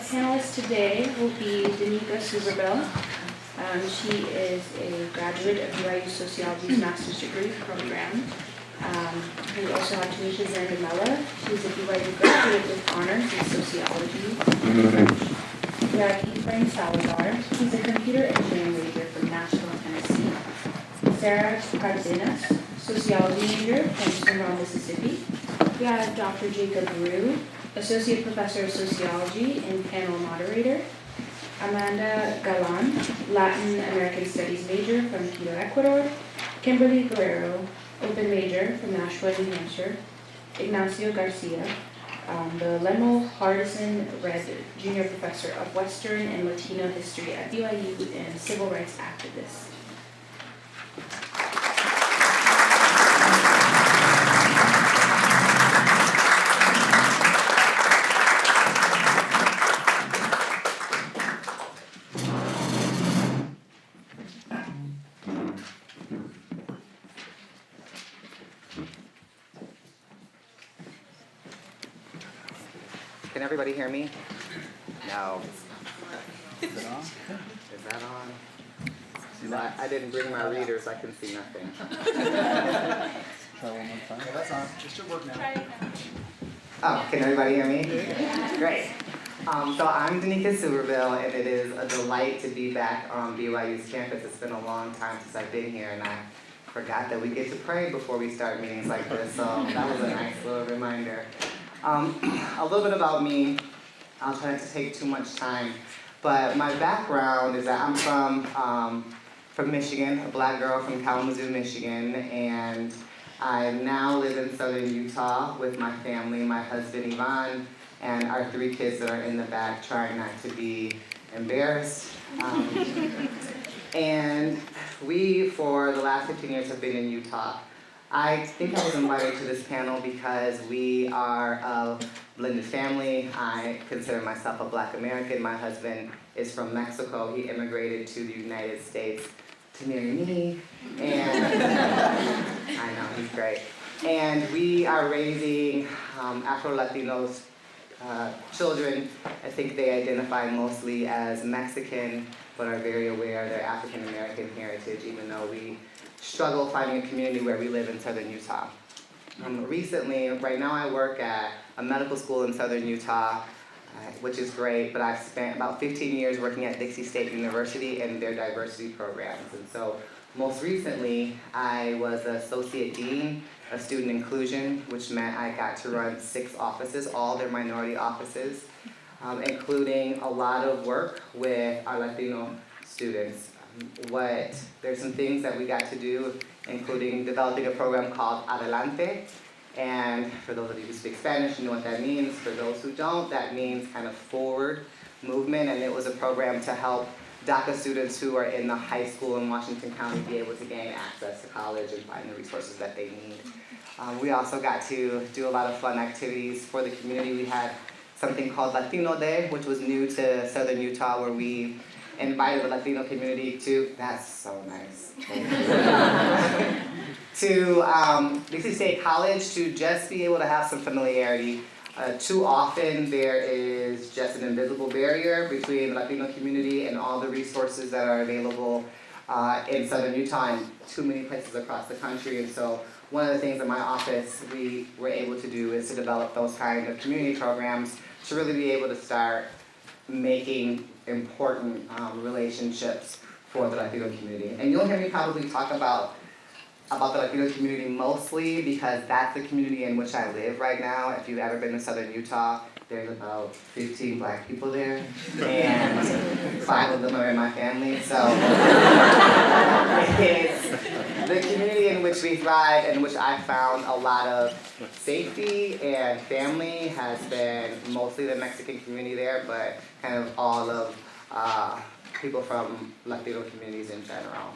panelist today will be Daneka Souberbielle. She is a graduate of BYU Sociology's master's degree program. We also have Tanisha Zandamella. She's a BYU graduate with honors in sociology. We have Efrain Salazar. He's a computer engineering major from Nashville, Tennessee. Sarah Cardenas, sociology major from Springville, Mississippi. We have Dr. Jacob Rue, associate professor of sociology and panel moderator. Amanda Galan, Latin American Studies major from Quito, Ecuador. Kimberly Guerrero, open major from Nashua, New Hampshire. Ignacio Garcia, the Lemuel Hardison Red Junior Professor of Western and Latino History at BYU and civil rights activist. Can everybody hear me? No. Is that on? No, I didn't bring my reader, so I can see nothing. Try one more time. That's on. It should work now. Oh, can everybody hear me? Great. So I'm Daneka Souberbielle, and it is a delight to be back on BYU's campus. It's been a long time since I've been here, and I forgot that we get to pray before we start meetings like this, so that was a nice little reminder. A little bit about me. I'll try not to take too much time, but my background is that I'm from Michigan, a black girl from Kalamazoo, Michigan, and I now live in southern Utah with my family, my husband Yvonne, and our 3 kids that are in the back trying not to be embarrassed. And we, for the last 15 years, have been in Utah. I think I was invited to this panel because we are a blended family. I consider myself a Black American. My husband is from Mexico. He immigrated to the United States to marry me, and I know, he's great. And we are raising Afro-Latinos children. I think they identify mostly as Mexican, but are very aware of their African-American heritage, even though we struggle finding a community where we live in southern Utah. Recently, right now I work at a medical school in southern Utah, which is great, but I've spent about 15 years working at Dixie State University and their diversity programs. And so most recently, I was Associate Dean of Student Inclusion, which meant I got to run 6 offices, all their minority offices, including a lot of work with our Latino students. There's some things that we got to do, including developing a program called Adelante. And for those of you who speak Spanish, you know what that means. For those who don't, that means kind of forward movement. And it was a program to help DACA students who are in the high school in Washington County be able to gain access to college and find the resources that they need. We also got to do a lot of fun activities for the community. We had something called Latino Day, which was new to southern Utah, where we invited the Latino community to, that's so nice, to Dixie State College to just be able to have some familiarity. Too often there is just an invisible barrier between the Latino community and all the resources that are available in southern Utah and too many places across the country. And so one of the things in my office we were able to do is to develop those kind of community programs to really be able to start making important relationships for the Latino community. And you'll hear me probably talk about the Latino community mostly because that's the community in which I live right now. If you've ever been to southern Utah, there's about 15 Black people there, and 5 of them are in my family. So it's the community in which we thrive, in which I found a lot of safety and family has been mostly the Mexican community there, but kind of all of people from Latino communities in general.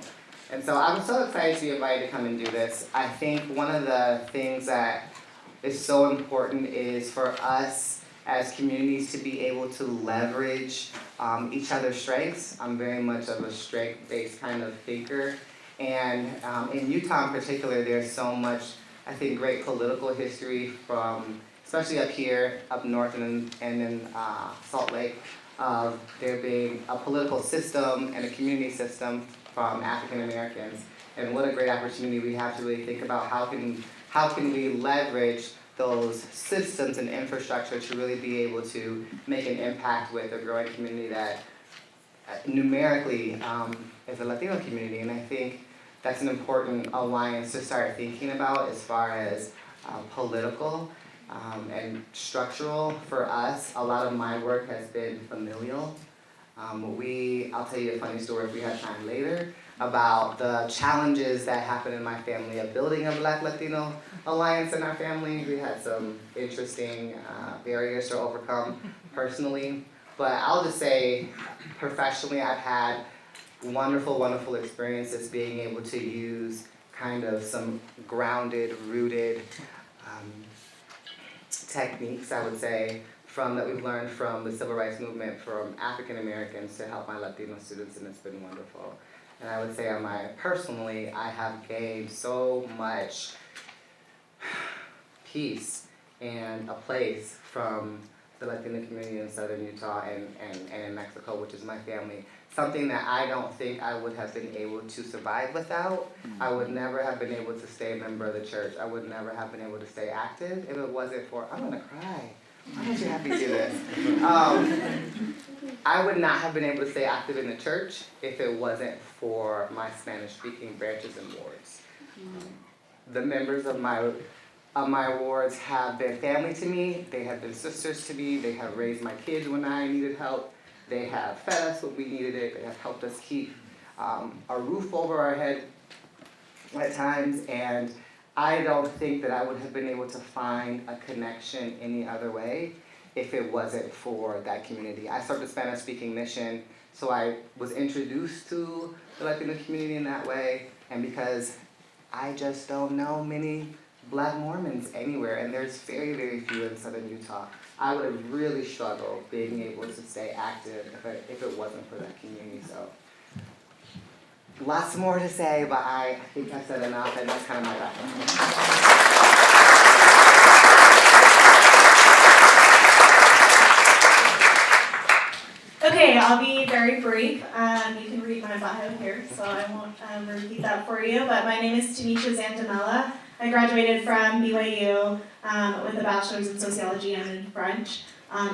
And so I'm so excited to be invited to come and do this. I think one of the things that is so important is for us as communities to be able to leverage each other's strengths. I'm very much of a strength-based kind of thinker. And in Utah in particular, there's so much, I think, great political history from especially up here, up north and in Salt Lake, of there being a political system and a community system from African Americans. And what a great opportunity we have to really think about how can we leverage those systems and infrastructure to really be able to make an impact with a growing community that numerically is a Latino community. And I think that's an important alliance to start thinking about as far as political and structural. For us, a lot of my work has been familial. I'll tell you a funny story if we have time later about the challenges that happened in my family of building a Black-Latino Alliance in our family. We had some interesting barriers to overcome personally. But I'll just say, professionally, I've had wonderful, wonderful experiences being able to use kind of some grounded, rooted techniques, I would say, that we've learned from the civil rights movement from African Americans to help my Latino students, and it's been wonderful. And I would say personally, I have gained so much peace and a place from the Latino community in southern Utah and in Mexico, which is my family. Something that I don't think I would have been able to survive without. I would never have been able to stay a member of the church. I would never have been able to stay active if it wasn't for, I'm gonna cry. Why don't you have me do this? I would not have been able to stay active in the church if it wasn't for my Spanish-speaking branches and wards. The members of my wards have been family to me. They have been sisters to me. They have raised my kids when I needed help. They have fed us when we needed it. They have helped us keep a roof over our head at times. And I don't think that I would have been able to find a connection any other way if it wasn't for that community. I served a Spanish-speaking mission, so I was introduced to the Latino community in that way, and because I just don't know many Black Mormons anywhere, and there's very, very few in southern Utah, I would have really struggled being able to stay active if it wasn't for that community. So. Lots more to say, but I think I said enough, and that's kind of my background. Okay, I'll be very brief. You can read my bio here, so I won't repeat that for you. But my name is Daneka Souberbielle. I graduated from BYU with a bachelor's in sociology and in French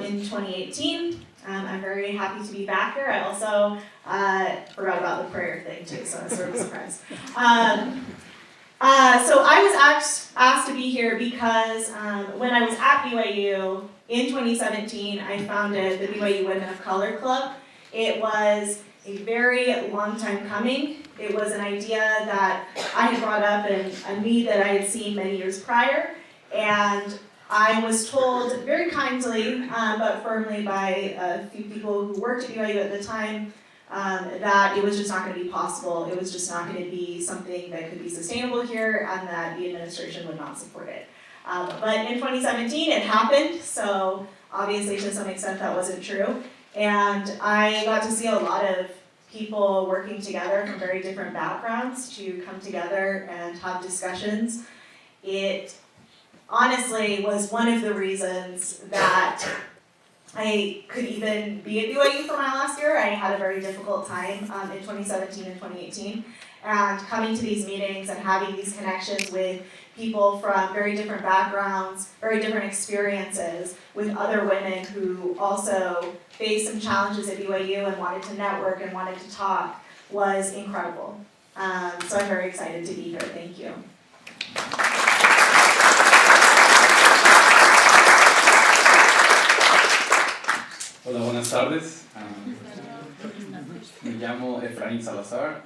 in 2018. I'm very happy to be back here. I also forgot about the prayer thing too, so I was sort of surprised. So I was asked to be here because when I was at BYU in 2017, I founded the BYU Women of Color Club. It was a very long time coming. It was an idea that I had brought up and a need that I had seen many years prior. And I was told very kindly, but firmly by a few people who worked at BYU at the time, that it was just not going to be possible. It was just not going to be something that could be sustainable here, and that the administration would not support it. But in 2017, it happened, so obviously to some extent that wasn't true. And I got to see a lot of people working together from very different backgrounds to come together and have discussions. It honestly was one of the reasons that I could even be at BYU for my last year. I had a very difficult time in 2017 and 2018. And coming to these meetings and having these connections with people from very different backgrounds, very different experiences, with other women who also faced some challenges at BYU and wanted to network and wanted to talk was incredible. So I'm very excited to be here. Thank you. Hola, buenas tardes. Me llamo Efraín Salazar.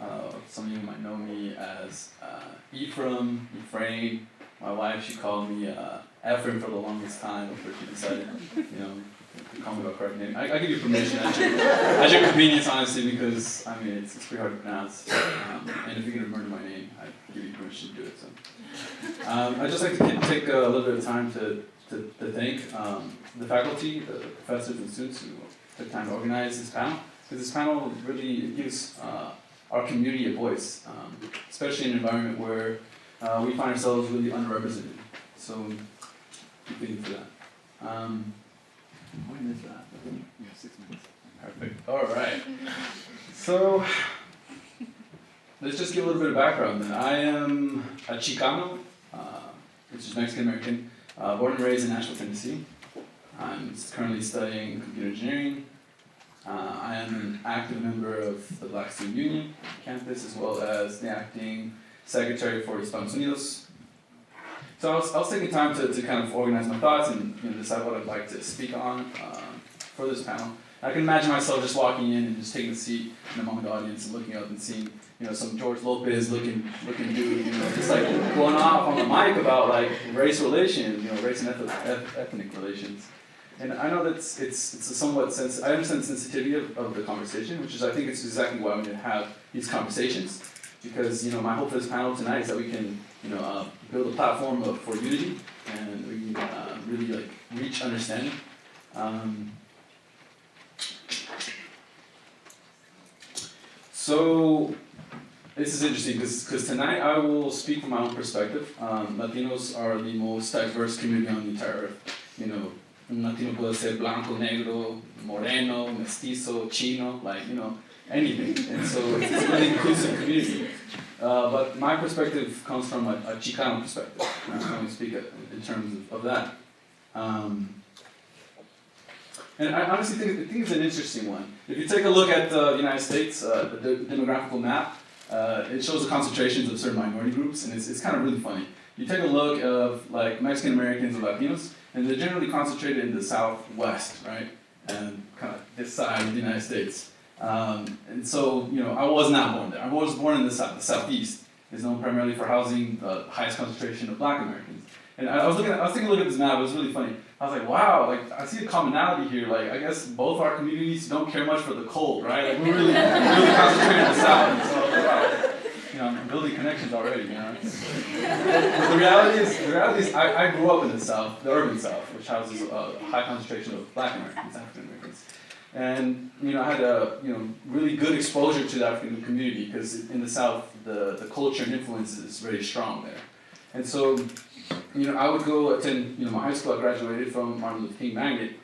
Some of you might know me as Ephraim. My wife, she called me Ephraim for the longest time before she decided, to call me by correct name. I give you permission at your convenience, honestly, because it's pretty hard to pronounce. And if you can remember my name, I give you permission to do it. So, I'd just like to take a little bit of time to thank the faculty, the professors and students who took time to organize this panel. Because this panel really gives our community a voice, especially in an environment where we find ourselves really underrepresented. So, thank you for that. When is that? You have 6 minutes. Perfect. All right. So let's just give a little bit of background then. I am a Chicano, which is Mexican American, born and raised in Nashville, Tennessee. I'm currently studying computer engineering. I am an active member of the Black Student Union campus, as well as the acting secretary for Estados Unidos. So I was taking time to kind of organize my thoughts and decide what I'd like to speak on for this panel. I can imagine myself just walking in and just taking a seat among the audience and looking up and seeing, some George Lopez looking dude, just like going off on the mic about like race relations, race and ethnic relations. And I know that it's a somewhat I understand the sensitivity of the conversation, which is I think it's exactly why we need to have these conversations, because my hope for this panel tonight is that we can build a platform for unity and we can really like reach understanding. So this is interesting because tonight I will speak from my own perspective. Latinos are the most diverse community on the entire earth. Un Latino puede ser blanco, negro, moreno, mestizo, chino, anything. And so it's a really inclusive community. But my perspective comes from a Chicano perspective. I'm going to speak in terms of that. And I honestly think it's an interesting one. If you take a look at the United States, the demographical map, it shows the concentrations of certain minority groups, and it's kind of really funny. You take a look of like Mexican Americans and Latinos, and they're generally concentrated in the Southwest, right? And kind of this side of the United States. And so, I was not born there. I was born in the Southeast. It's known primarily for housing the highest concentration of Black Americans. And I was taking a look at this map. It was really funny. I was like, wow, I see a commonality here. I guess both our communities don't care much for the cold, right? We're really concentrated in the South. And so I was like, wow, I'm building connections already. The reality is, I grew up in the South, the urban South, which houses a high concentration of Black Americans, African Americans. And I had a really good exposure to the African community because in the South the culture and influence is very strong there. And so I would go attend my high school. I graduated from Martin Luther King Magnet.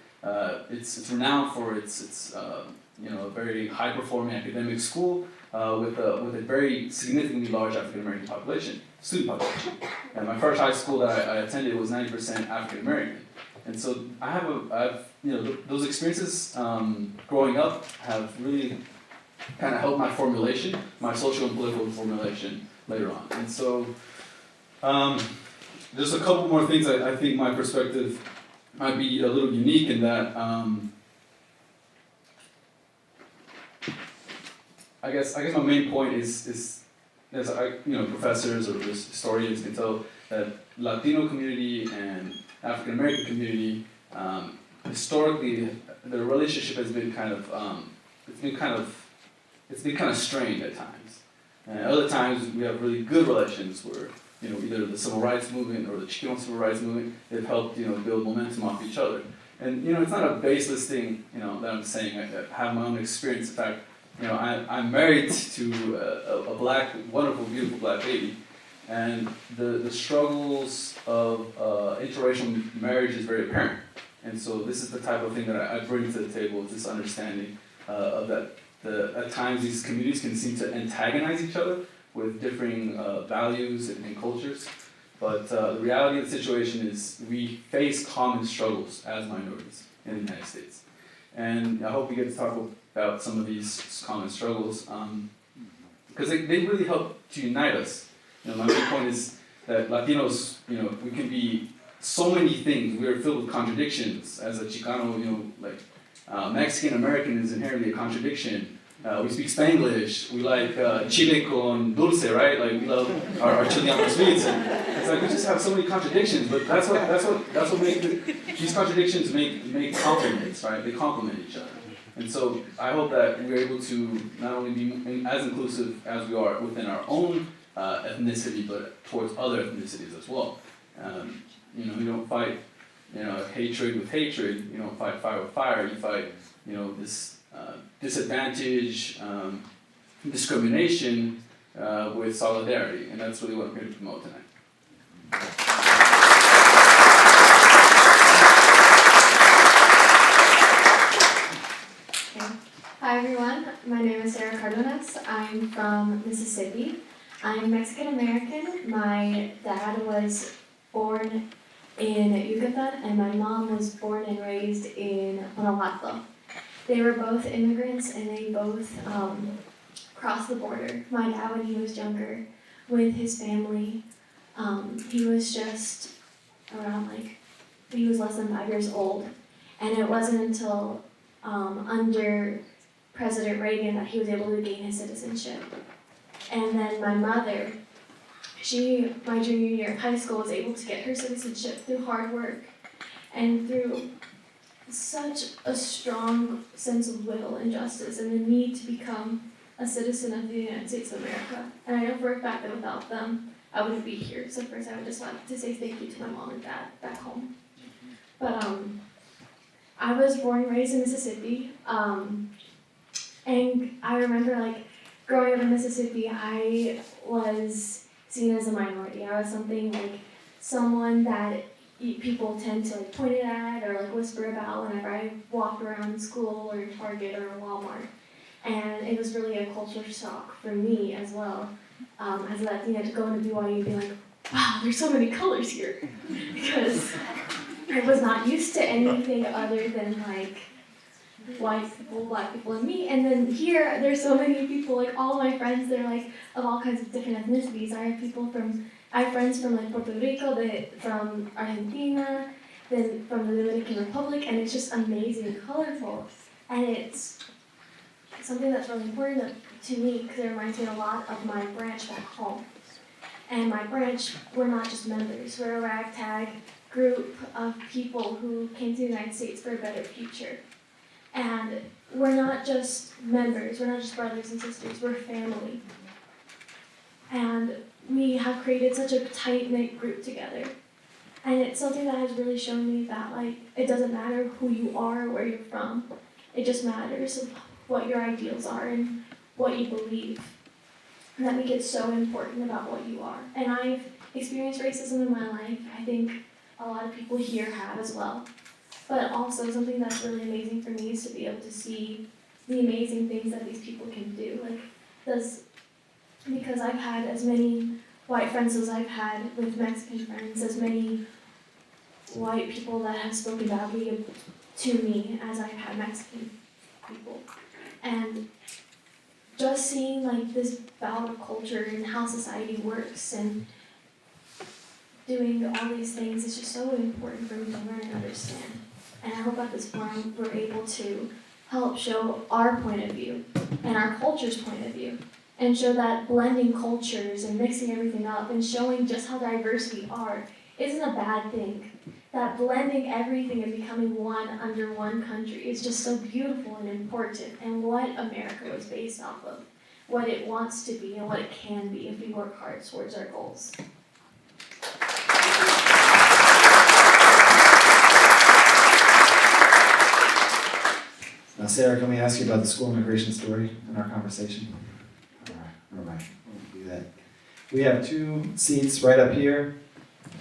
It's renowned for its a very high performing academic school with a very significantly large African American student population. And my first high school that I attended was 90% African American. And so I've those experiences growing up have really kind of helped my formulation, my social and political formulation later on. And so just a couple more things. I think my perspective might be a little unique in that I guess my main point is as professors or historians can tell that Latino community and African American community historically the relationship has been kind of strained at times, and at other times we have really good relations where either the civil rights movement or the Chicano civil rights movement they've helped build momentum off each other. And it's not a baseless thing that I'm saying. I have my own experience. In fact, I'm married to a black, wonderful, beautiful black lady, and the struggles of interracial marriage is very apparent. And so this is the type of thing that I bring to the table, is this understanding of that at times these communities can seem to antagonize each other with differing values and cultures. But the reality of the situation is we face common struggles as minorities in the United States. And I hope we get to talk about some of these common struggles because they really help to unite us. My main point is that Latinos, we can be so many things. We are filled with contradictions. As a Chicano, Mexican American is inherently a contradiction. We speak Spanglish. We like chile con dulce, right? We love our Chilean sweets. And we just have so many contradictions. But that's what makes these contradictions make complements, right? They complement each other. And so I hope that we're able to not only be as inclusive as we are within our own ethnicity, but towards other ethnicities as well. You don't fight, hatred with hatred. You don't fight fire with fire. You fight, this disadvantage, discrimination with solidarity, and that's really what I'm here to promote tonight. Hi everyone, my name is Sarah Cardenas. I'm from Mississippi. I'm Mexican American. My dad was born in Yucatan and my mom was born and raised in Guanajuato. They were both immigrants and they both crossed the border. My dad, when he was younger with his family, he was just around he was less than 5 years old. And it wasn't until under President Reagan that he was able to gain his citizenship. And then my mother, my junior year of high school, was able to get her citizenship through hard work and through such a strong sense of will and justice and the need to become a citizen of the United States of America. And I know for a fact that without them, I wouldn't be here. So first I would just like to say thank you to my mom and dad back home. But I was born and raised in Mississippi, and I remember growing up in Mississippi, I was seen as a minority. I was someone that people tend to point it at or whisper about whenever I walked around school or Target or Walmart. And it was really a culture shock for me as well, as a Latina, to go into BYU and be like, wow, there's so many colors here. Because I was not used to anything other than white people, black people, and me. And then here, there's so many people, all my friends, they're of all kinds of different ethnicities. I have friends from Puerto Rico, from Argentina, then from the Dominican Republic, and it's just amazing and colorful. And it's something that's really important to me because it reminds me a lot of my branch back home. And my branch, we're not just members, we're a ragtag group of people who came to the United States for a better future. And we're not just members, we're not just brothers and sisters, we're family. And we have created such a tight-knit group together. And it's something that has really shown me that it doesn't matter who you are or where you're from. It just matters what your ideals are and what you believe. And that makes it so important about what you are. And I've experienced racism in my life. I think a lot of people here have as well. But also something that's really amazing for me is to be able to see the amazing things that these people can do. Because I've had as many white friends as I've had with Mexican friends, as many white people that have spoken badly to me as I've had Mexican people. And just seeing this bout of culture and how society works and doing all these things is just so important for me to learn and understand. And I hope at this forum we're able to help show our point of view and our culture's point of view and show that blending cultures and mixing everything up and showing just how diverse we are isn't a bad thing. That blending everything and becoming one under one country is just so beautiful and important, and what America was based off of, what it wants to be and what it can be if we work hard towards our goals. Now, Sarah, can we ask you about the school immigration story in our conversation? All right, we'll do that. We have 2 seats right up here.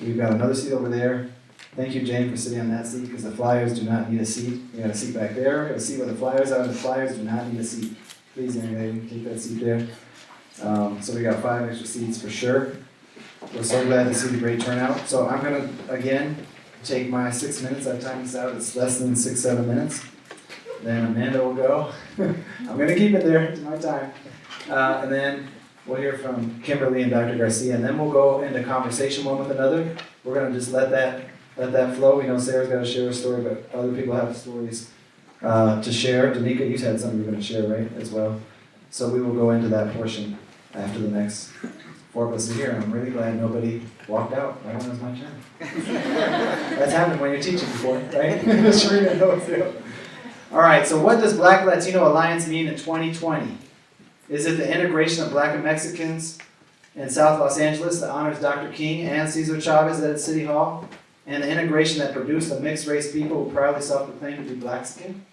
We've got another seat over there. Thank you, Jane, for sitting on that seat, because the flyers do not need a seat. We got a seat back there. We got a seat where the flyers are. The flyers do not need a seat. Please, young lady, take that seat there. So we got 5 extra seats for sure. We're so glad to see the great turnout. So I'm going to, again, take my 6 minutes. I've timed this out. It's less than 6-7 minutes. Then Amanda will go. I'm going to keep it there. It's my time. And then we'll hear from Kimberly and Dr. Garcia. And then we'll go into conversation one with another. We're going to just let that flow. We know Sarah's got to share a story, but other people have stories to share. Daneka, you had something you were going to share, right, as well? So we will go into that portion after the next 4 of us are here, and I'm really glad nobody walked out right when it was my turn. That's happened when you're teaching before, right? Sharina knows too. All right, so what does Black-Latino Alliance mean in 2020? Is it the integration of Black and Mexicans in South Los Angeles that honors Dr. King and Cesar Chavez at its City Hall, and the integration that produced a mixed-race people who proudly self-proclaim to be Black-skinned?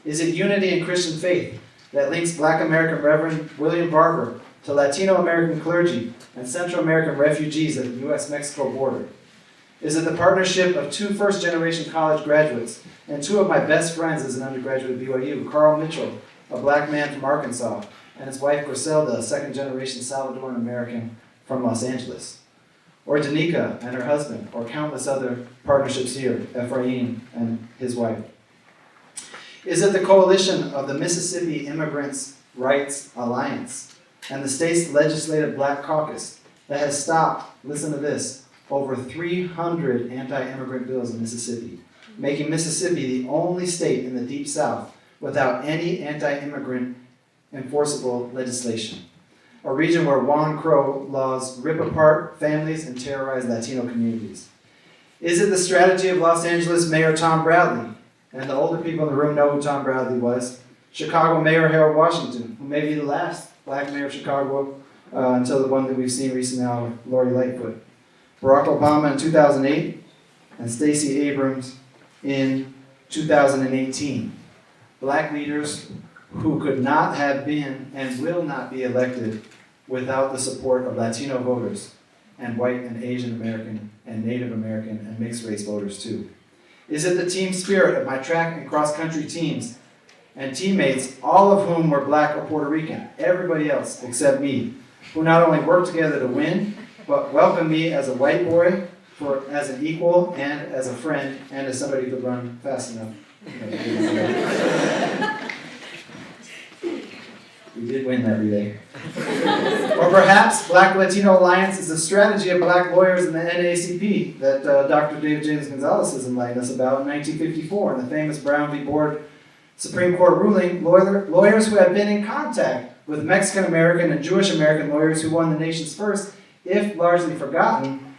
Is it unity in Christian faith that links Black American Reverend William Barber to Latino American clergy and Central American refugees at the U.S.-Mexico border? Is it the partnership of 2 first-generation college graduates and 2 of my best friends as an undergraduate at BYU, Carl Mitchell a black man from Arkansas, and his wife Griselda, a second-generation Salvadoran American from Los Angeles. Or Daneka and her husband, or countless other partnerships here, Ephraim and his wife. Is it the coalition of the Mississippi Immigrants' Rights Alliance and the state's legislative Black Caucus that has stopped, listen to this, over 300 anti-immigrant bills in Mississippi, making Mississippi the only state in the Deep South without any anti-immigrant enforceable legislation? A region where Juan Crow laws rip apart families and terrorize Latino communities. Is it the strategy of Los Angeles Mayor Tom Bradley? And the older people in the room know who Tom Bradley was. Chicago Mayor Harold Washington, who may be the last black mayor of Chicago until the one that we've seen recently now, Lori Lightfoot. Barack Obama in 2008, and Stacey Abrams in 2018. Black leaders who could not have been and will not be elected without the support of Latino voters and white and Asian American and Native American and mixed race voters too. Is it the team spirit of my track and cross country teams and teammates, all of whom were black or Puerto Rican, everybody else except me, who not only worked together to win, but welcomed me as a white boy, as an equal and as a friend and as somebody who could run fast enough? We did win that relay. Or perhaps Black-Latino Alliance is a strategy of black lawyers in the NAACP that Dr. David James Gonzalez has enlightened us about in 1954 in the famous Brown v. Board Supreme Court ruling. Lawyers who have been in contact with Mexican American and Jewish American lawyers who won the nation's first, if largely forgotten,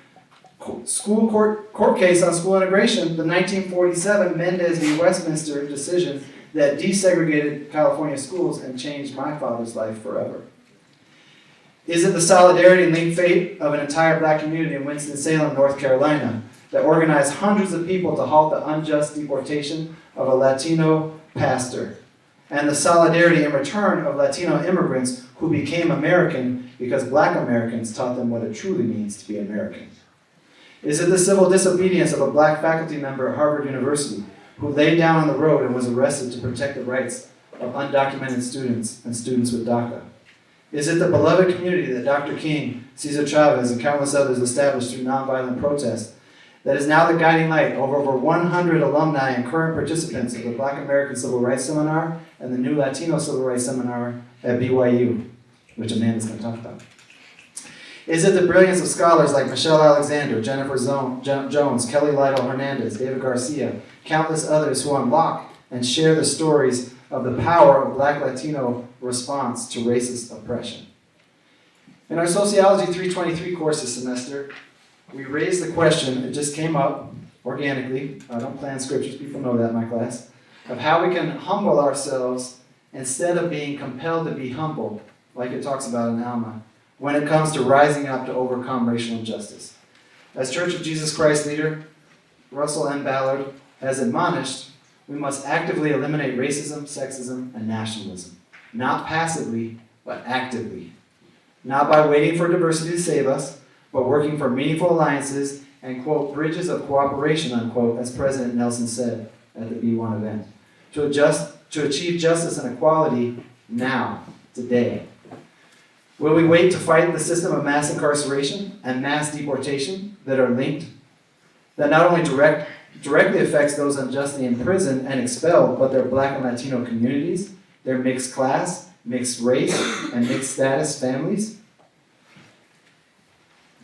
school court case on school integration, the 1947 Mendez v. Westminster decision that desegregated California schools and changed my father's life forever. Is it the solidarity and linked fate of an entire black community in Winston-Salem, North Carolina, that organized hundreds of people to halt the unjust deportation of a Latino pastor, and the solidarity in return of Latino immigrants who became American because black Americans taught them what it truly means to be American? Is it the civil disobedience of a black faculty member at Harvard University who lay down on the road and was arrested to protect the rights of undocumented students and students with DACA? Is it the beloved community that Dr. King, Cesar Chavez, and countless others established through nonviolent protest that is now the guiding light of over 100 alumni and current participants of the Black American Civil Rights Seminar and the new Latino Civil Rights Seminar at BYU, which Amanda's going to talk about? Is it the brilliance of scholars like Michelle Alexander, Jennifer Jones, Kelly Lytle Hernandez, David Garcia, countless others who unlock and share the stories of the power of Black Latino response to racist oppression? In our Sociology 323 course this semester, we raised the question, it just came up organically, I don't plan scriptures, people know that in my class, of how we can humble ourselves instead of being compelled to be humble, like it talks about in Alma, when it comes to rising up to overcome racial injustice. As Church of Jesus Christ leader Russell M. Ballard has admonished, we must actively eliminate racism, sexism, and nationalism. Not passively, but actively. Not by waiting for diversity to save us, but working for meaningful alliances and, quote, bridges of cooperation, unquote, as President Nelson said at the B1 event. To achieve justice and equality now, today. Will we wait to fight the system of mass incarceration and mass deportation that are linked, that not only directly affects those unjustly imprisoned and expelled, but their Black and Latino communities, their mixed class, mixed race, and mixed status families?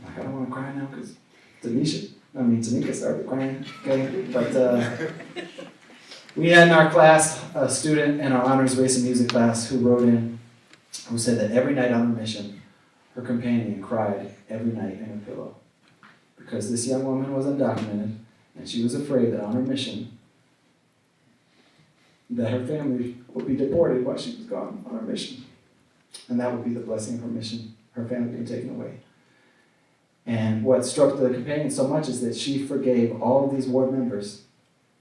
I don't want to cry now because Tanika started crying, okay? But we had in our class a student in our honors race and music class who wrote in, who said that every night on her mission, her companion cried every night in her pillow because this young woman was undocumented and she was afraid that on her mission that her family would be deported while she was gone on her mission. And that would be the blessing of her mission, her family being taken away. And what struck the companion so much is that she forgave all of these ward members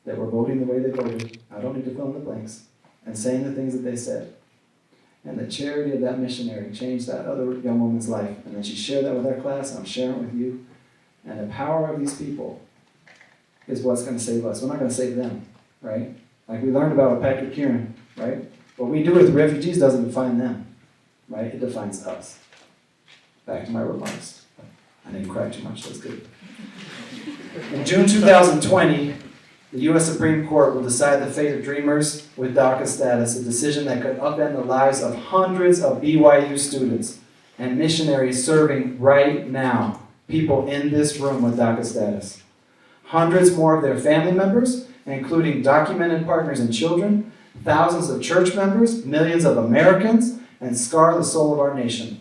that were voting the way they voted. I don't need to fill in the blanks. And saying the things that they said. And the charity of that missionary changed that other young woman's life. And then she shared that with our class, and I'm sharing it with you. And the power of these people is what's going to save us. We're not going to save them, right? Like we learned about with Patrick Kieran, right? But we do with refugees doesn't define them, right? It defines us. Back to my remarks. I didn't cry too much, that's good. In June 2020, the U.S. Supreme Court will decide the fate of dreamers with DACA status, a decision that could upend the lives of hundreds of BYU students and missionaries serving right now, people in this room with DACA status. Hundreds more of their family members, including documented partners and children, thousands of church members, millions of Americans, and scar the soul of our nation.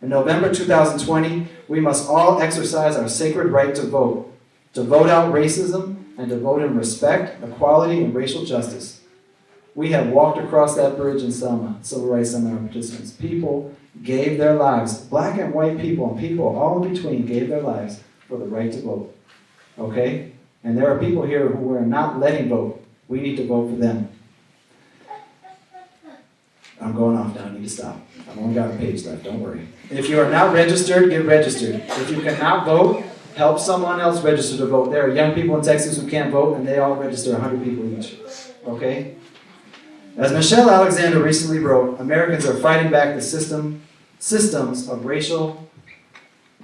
In November 2020, we must all exercise our sacred right to vote out racism, and to vote in respect, equality, and racial justice. We have walked across that bridge in Selma, Civil Rights Seminar participants. People gave their lives, black and white people, and people all in between gave their lives for the right to vote. Okay? And there are people here who are not letting vote. We need to vote for them. I'm going off now, I need to stop. I've only got a page left, don't worry. If you are not registered, get registered. If you cannot vote, help someone else register to vote. There are young people in Texas who can't vote, and they all register 100 people each. Okay? As Michelle Alexander recently wrote, Americans are fighting back the systems of racial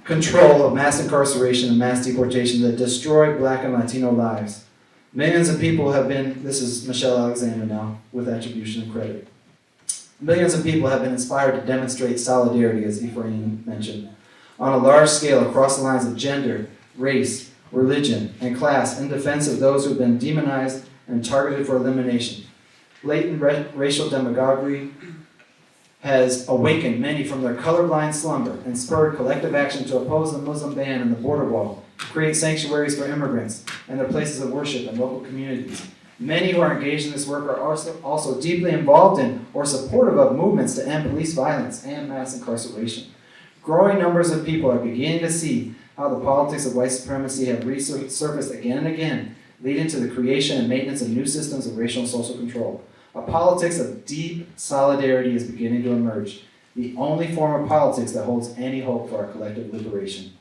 control of mass incarceration and mass deportation that destroy Black and Latino lives. Millions of people have been, this is Michelle Alexander now, with attribution and credit. Millions of people have been inspired to demonstrate solidarity, as Ephraim mentioned, on a large scale across the lines of gender, race, religion, and class in defense of those who have been demonized and targeted for elimination. Latent racial demagoguery has awakened many from their colorblind slumber and spurred collective action to oppose the Muslim ban and the border wall, create sanctuaries for immigrants and their places of worship in local communities. Many who are engaged in this work are also deeply involved in or supportive of movements to end police violence and mass incarceration. Growing numbers of people are beginning to see how the politics of white supremacy have resurfaced again and again, leading to the creation and maintenance of new systems of racial and social control. A politics of deep solidarity is beginning to emerge, the only form of politics that holds any hope for our collective liberation.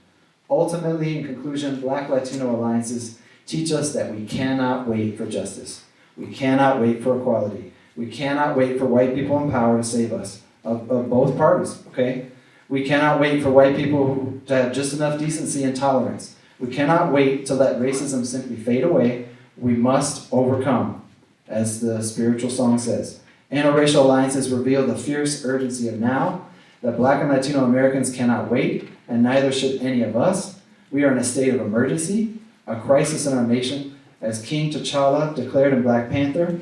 Ultimately, in conclusion, Black-Latino Alliances teach us that we cannot wait for justice. We cannot wait for equality. We cannot wait for white people in power to save us, of both parties, okay? We cannot wait for white people to have just enough decency and tolerance. We cannot wait to let racism simply fade away. We must overcome, as the spiritual song says. Interracial alliances reveal the fierce urgency of now, that Black and Latino Americans cannot wait, and neither should any of us. We are in a state of emergency, a crisis in our nation, as King T'Challa declared in Black Panther,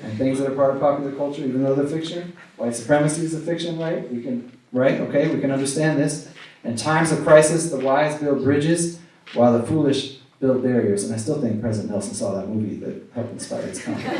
and things that are part of popular culture, even though they're fiction. White supremacy is a fiction, right? We can understand this. In times of crisis, the wise build bridges, while the foolish build barriers. And I still think President Nelson saw that movie that helped inspire his country.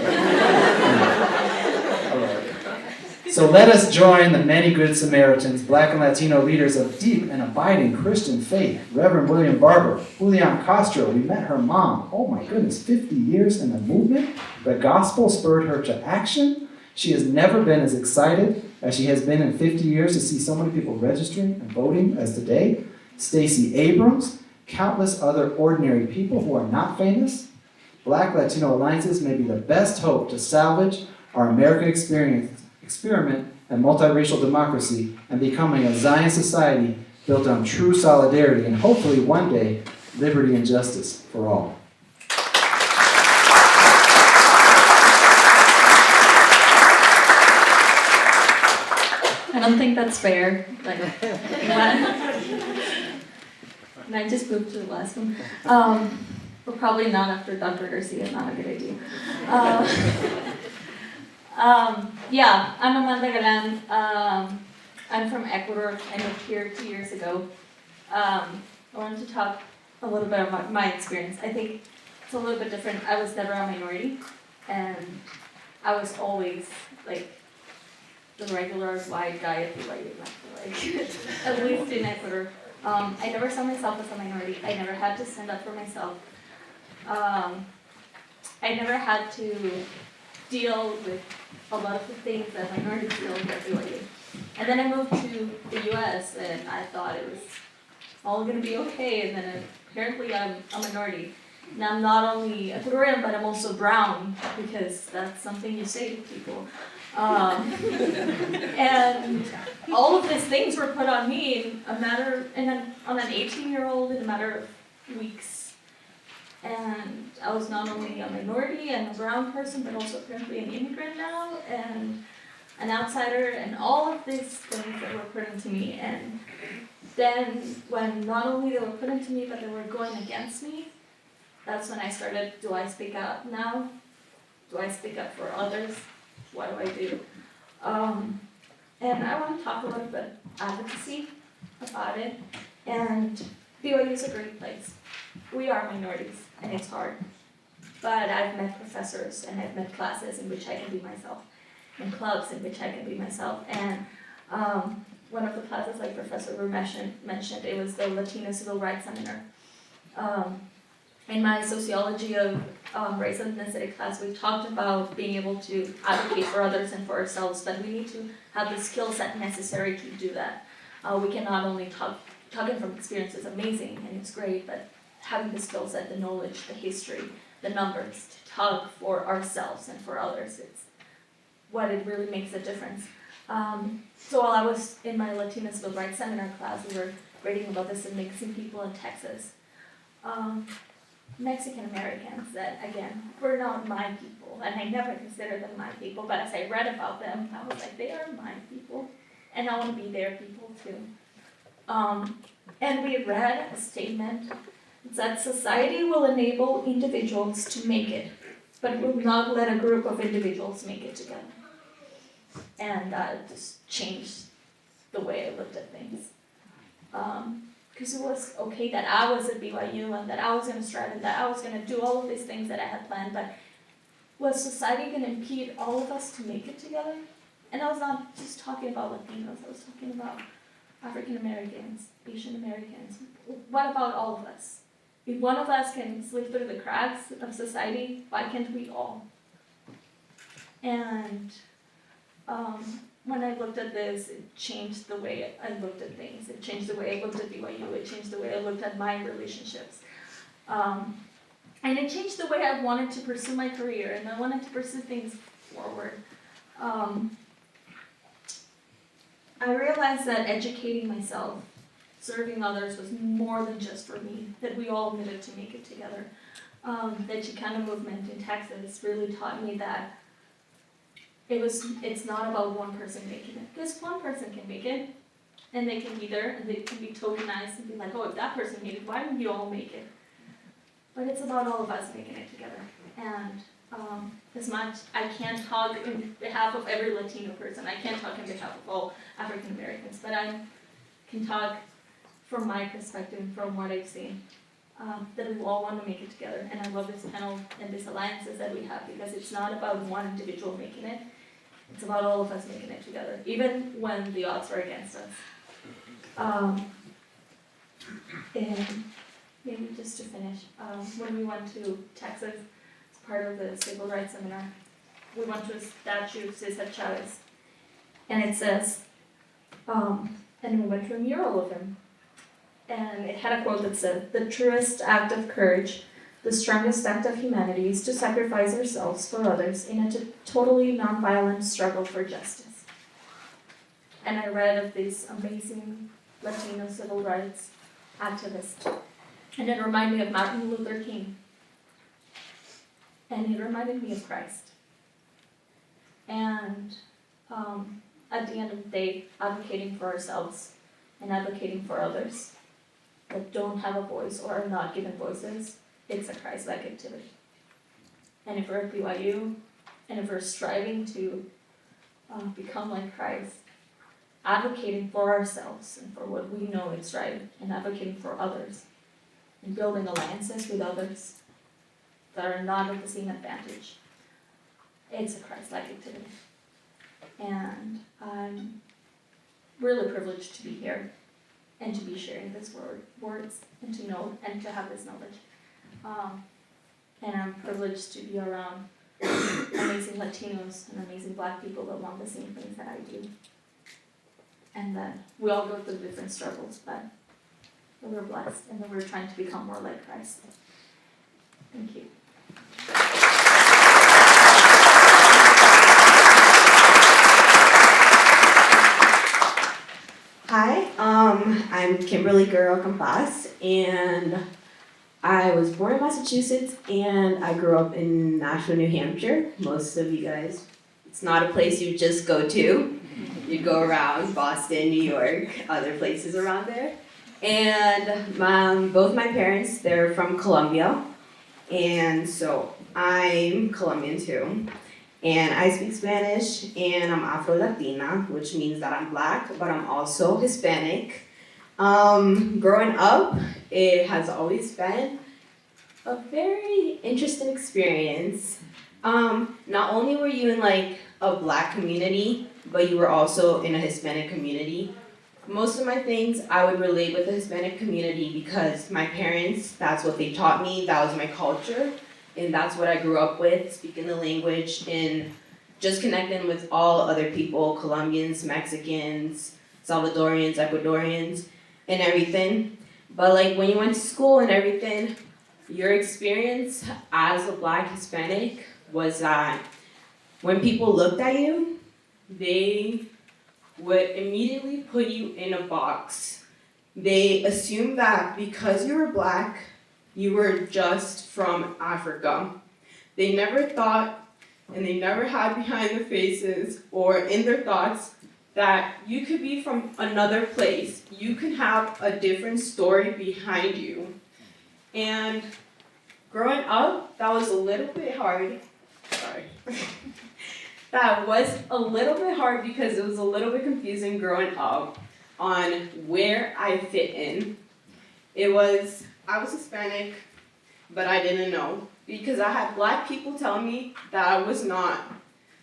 So let us join the many good Samaritans, Black and Latino leaders of deep and abiding Christian faith. Reverend William Barber, Julian Castro, we met her mom. Oh my goodness, 50 years in the movement. The gospel spurred her to action. She has never been as excited as she has been in 50 years to see so many people registering and voting as today. Stacey Abrams, countless other ordinary people who are not famous. Black Latino Alliances may be the best hope to salvage our American experiment and multiracial democracy and becoming a Zion society built on true solidarity and hopefully one day liberty and justice for all. I don't think that's fair. Like, and I just moved to the last one. But probably not after Dr. Garcia, not a good idea. Yeah, I'm Amanda Galan. I'm from Ecuador. I moved here 2 years ago. I wanted to talk a little bit about my experience. I think it's a little bit different. I was never a minority, and I was always like the regular white guy at BYU, like at least in Ecuador. I never saw myself as a minority. I never had to stand up for myself. I never had to deal with a lot of the things that minorities deal with at BYU. And then I moved to the US and I thought it was all gonna be okay, and then apparently I'm a minority. And I'm not only Ecuadorian, but I'm also brown, because that's something you say to people. And all of these things were put on me on an 18-year-old in a matter of weeks. And I was not only a minority and a brown person, but also apparently an immigrant now, and an outsider, and all of these things that were put into me. And then when not only they were put into me, but they were going against me, that's when I started, do I speak up now? Do I speak up for others? What do I do? And I want to talk a little bit advocacy about it. And BYU is a great place. We are minorities, and it's hard. But I've met professors, and I've met classes in which I can be myself, and clubs in which I can be myself. And one of the classes, like Professor Wu mentioned, it was the Latino Civil Rights Seminar. In my sociology of race and ethnicity class, we talked about being able to advocate for others and for ourselves, but we need to have the skill set necessary to do that. We can not only talking from experience is amazing and it's great, but having the skill set, the knowledge, the history, the numbers to talk for ourselves and for others, it's what it really makes a difference. So while I was in my Latino Civil Rights Seminar class, we were reading about this amazing people in Texas. Mexican Americans that, again, were not my people, and I never considered them my people, but as I read about them, I was like, they are my people, and I want to be their people too. And we read a statement that society will enable individuals to make it, but will not let a group of individuals make it together. And that just changed the way I looked at things. Because it was okay that I was at BYU and that I was going to strive and that I was going to do all of these things that I had planned, but was society going to impede all of us to make it together? And I was not just talking about Latinos, I was talking about African Americans, Asian Americans. What about all of us? If one of us can slip through the cracks of society, why can't we all? And when I looked at this, it changed the way I looked at things. It changed the way I looked at BYU. It changed the way I looked at my relationships. And it changed the way I wanted to pursue my career, and I wanted to pursue things forward. I realized that educating myself, serving others was more than just for me, that we all needed to make it together. The Chicano movement in Texas really taught me that it's not about one person making it. Because one person can make it, and they can be there, and they can be tokenized and be like, oh, if that person made it, why don't you all make it? But it's about all of us making it together. And as much, I can't talk in behalf of every Latino person, I can't talk in behalf of all African Americans, but I can talk from my perspective, from what I've seen, that we all want to make it together. And I love this panel and these alliances that we have, because it's not about one individual making it, it's about all of us making it together, even when the odds are against us. And maybe just to finish, when we went to Texas, as part of the Civil Rights Seminar, we went to a statue of Cesar Chavez, and it says, and we went to a mural of him, and it had a quote that said, "The truest act of courage, the strongest act of humanity is to sacrifice ourselves for others in a totally nonviolent struggle for justice." And I read of this amazing Latino civil rights activist, and it reminded me of Martin Luther King, and it reminded me of Christ. And at the end of the day, advocating for ourselves and advocating for others that don't have a voice or are not given voices, it's a Christ-like activity. And if we're at BYU, and if we're striving to become like Christ, advocating for ourselves and for what we know is right, and advocating for others, and building alliances with others that are not at the same advantage, it's a Christ-like activity. And I'm really privileged to be here and to be sharing these words and to know and to have this knowledge. And I'm privileged to be around amazing Latinos and amazing Black people that want the same things that I do. And that we all go through different struggles, but we're blessed and that we're trying to become more like Christ. Thank you. I'm Kimberly Guerrero Campas, and I was born in Massachusetts, and I grew up in Nashville, New Hampshire. Most of you guys, it's not a place you just go to. You go around Boston, New York, other places around there. And both my parents, they're from Colombia, and so I'm Colombian too. And I speak Spanish, and I'm Afro-Latina, which means that I'm Black, but I'm also Hispanic. Growing up, it has always been a very interesting experience. Not only were you in like a Black community, but you were also in a Hispanic community. Most of my things I would relate with the Hispanic community because my parents, that's what they taught me, that was my culture. And that's what I grew up with, speaking the language and just connecting with all other people, Colombians, Mexicans, Salvadorians, Ecuadorians, and everything. But like when you went to school and everything, your experience as a Black Hispanic was that when people looked at you, they would immediately put you in a box. They assumed that because you were Black, you were just from Africa. They never thought, and they never had behind their faces or in their thoughts that you could be from another place. You could have a different story behind you. And growing up, that was a little bit hard. Sorry. That was a little bit hard because it was a little bit confusing growing up on where I fit in. I was Hispanic, but I didn't know because I had Black people tell me that I was not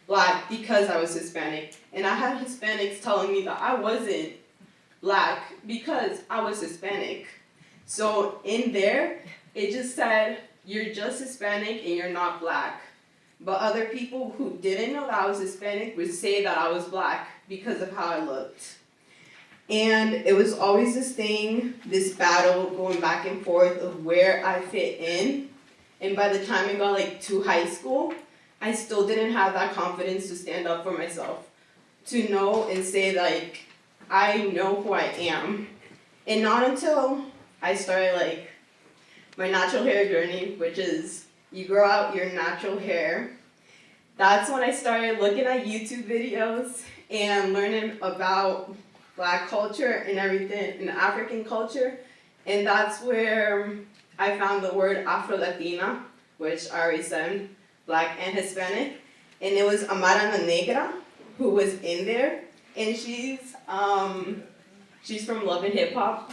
Black because I was Hispanic. And I had Hispanics telling me that I wasn't Black because I was Hispanic. So in there, it just said, you're just Hispanic and you're not Black. But other people who didn't know that I was Hispanic would say that I was Black because of how I looked. And it was always this battle going back and forth of where I fit in. And by the time I got like to high school, I still didn't have that confidence to stand up for myself. To know and say like, I know who I am. And not until I started like my natural hair journey, which is you grow out your natural hair. That's when I started looking at YouTube videos and learning about Black culture and everything, and African culture, and that's where I found the word Afro-Latina, which I already said, Black and Hispanic, and it was Amara La Negra who was in there, and she's from Love and Hip Hop.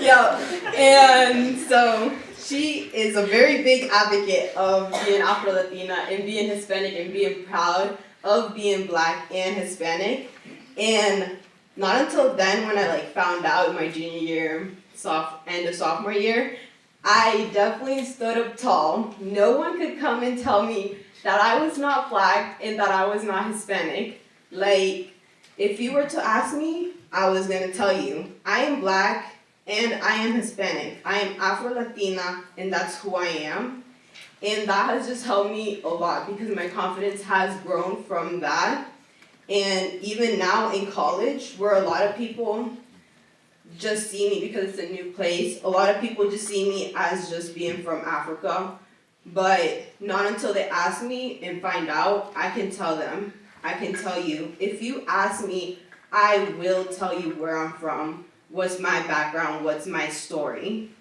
Yeah, and so she is a very big advocate of being Afro-Latina and being Hispanic and being proud of being Black and Hispanic. And not until then when I like found out in my junior year, end of sophomore year, I definitely stood up tall. No one could come and tell me that I was not Black and that I was not Hispanic. Like, if you were to ask me, I was gonna tell you, I am Black and I am Hispanic. I am Afro-Latina and that's who I am. And that has just helped me a lot because my confidence has grown from that. And even now in college, where a lot of people just see me because it's a new place, a lot of people just see me as just being from Africa. But not until they ask me and find out, I can tell them. I can tell you. If you ask me, I will tell you where I'm from, what's my background, what's my story.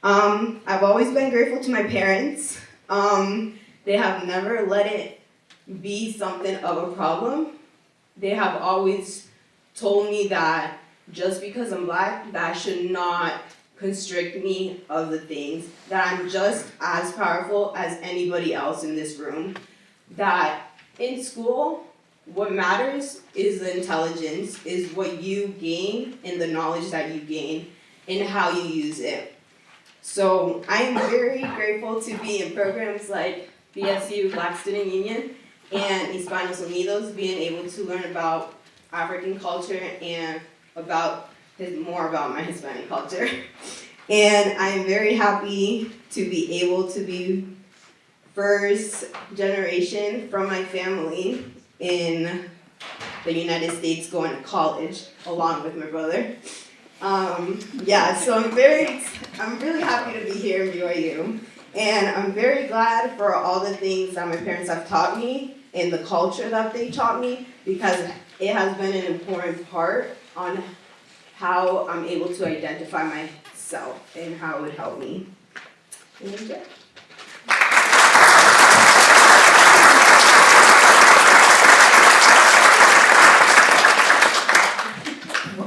I've always been grateful to my parents. They have never let it be something of a problem. They have always told me that just because I'm Black, that should not constrict me of the things, that I'm just as powerful as anybody else in this room, that in school, what matters is the intelligence, is what you gain and the knowledge that you gain and how you use it. So I'm very grateful to be in programs like BSU, Black Student Union, and Hispanos Unidos, being able to learn about African culture and more about my Hispanic culture. And I'm very happy to be able to be first generation from my family in the United States going to college along with my brother. Yeah, so I'm really happy to be here in BYU. And I'm very glad for all the things that my parents have taught me and the culture that they taught me, because it has been an important part on how I'm able to identify myself and how it would help me. And yeah.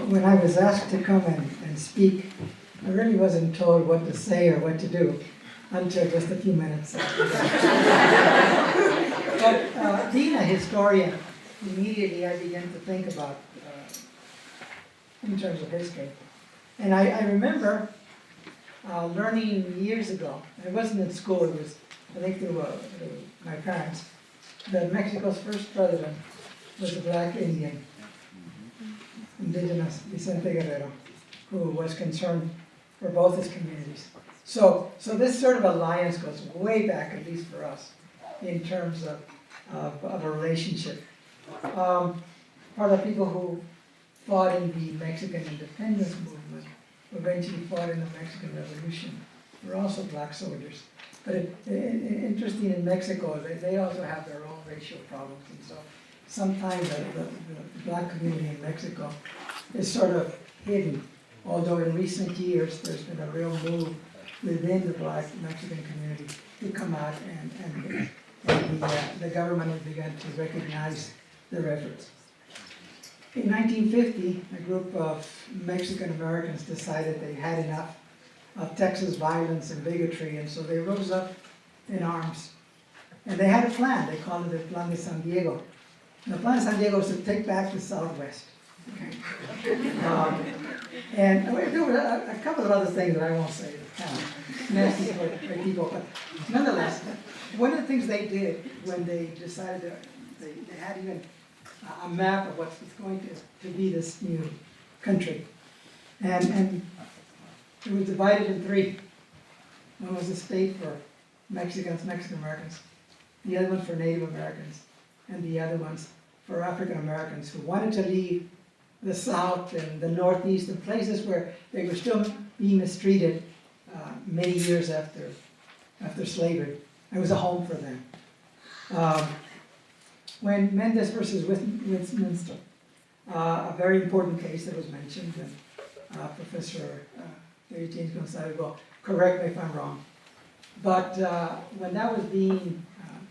When I was asked to come and speak, I really wasn't told what to say or what to do until just a few minutes after that. But being a historian, immediately I began to think about in terms of history. And I remember learning years ago, it wasn't in school, it was I think through my parents, that Mexico's first president was a black Indian, indigenous Vicente Guerrero, who was concerned for both his communities. So this sort of alliance goes way back, at least for us, in terms of a relationship. Part of the people who fought in the Mexican independence movement, who eventually fought in the Mexican Revolution, were also black soldiers. But interesting in Mexico, they also have their own racial problems, and so sometimes the black community in Mexico is sort of hidden. Although in recent years there's been a real move within the black Mexican community to come out and the government has begun to recognize their efforts. In 1950, a group of Mexican Americans decided they had enough of Texas violence and bigotry, and so they rose up in arms. And they had a plan. They called it the Plan de San Diego. And the Plan de San Diego was to take back the Southwest. And there were a couple of other things that I won't say, kind of nasty for people, but nonetheless, one of the things they did when they decided they had even a map of what's going to be this new country. And it was divided in three. One was a state for Mexicans, Mexican Americans, the other one for Native Americans, and the other ones for African Americans who wanted to leave the South and the Northeast and places where they were still being mistreated many years after slavery. It was a home for them. When Mendez versus Westminster, a very important case that was mentioned, and Professor James Gonzalez will correct me if I'm wrong, but when that was being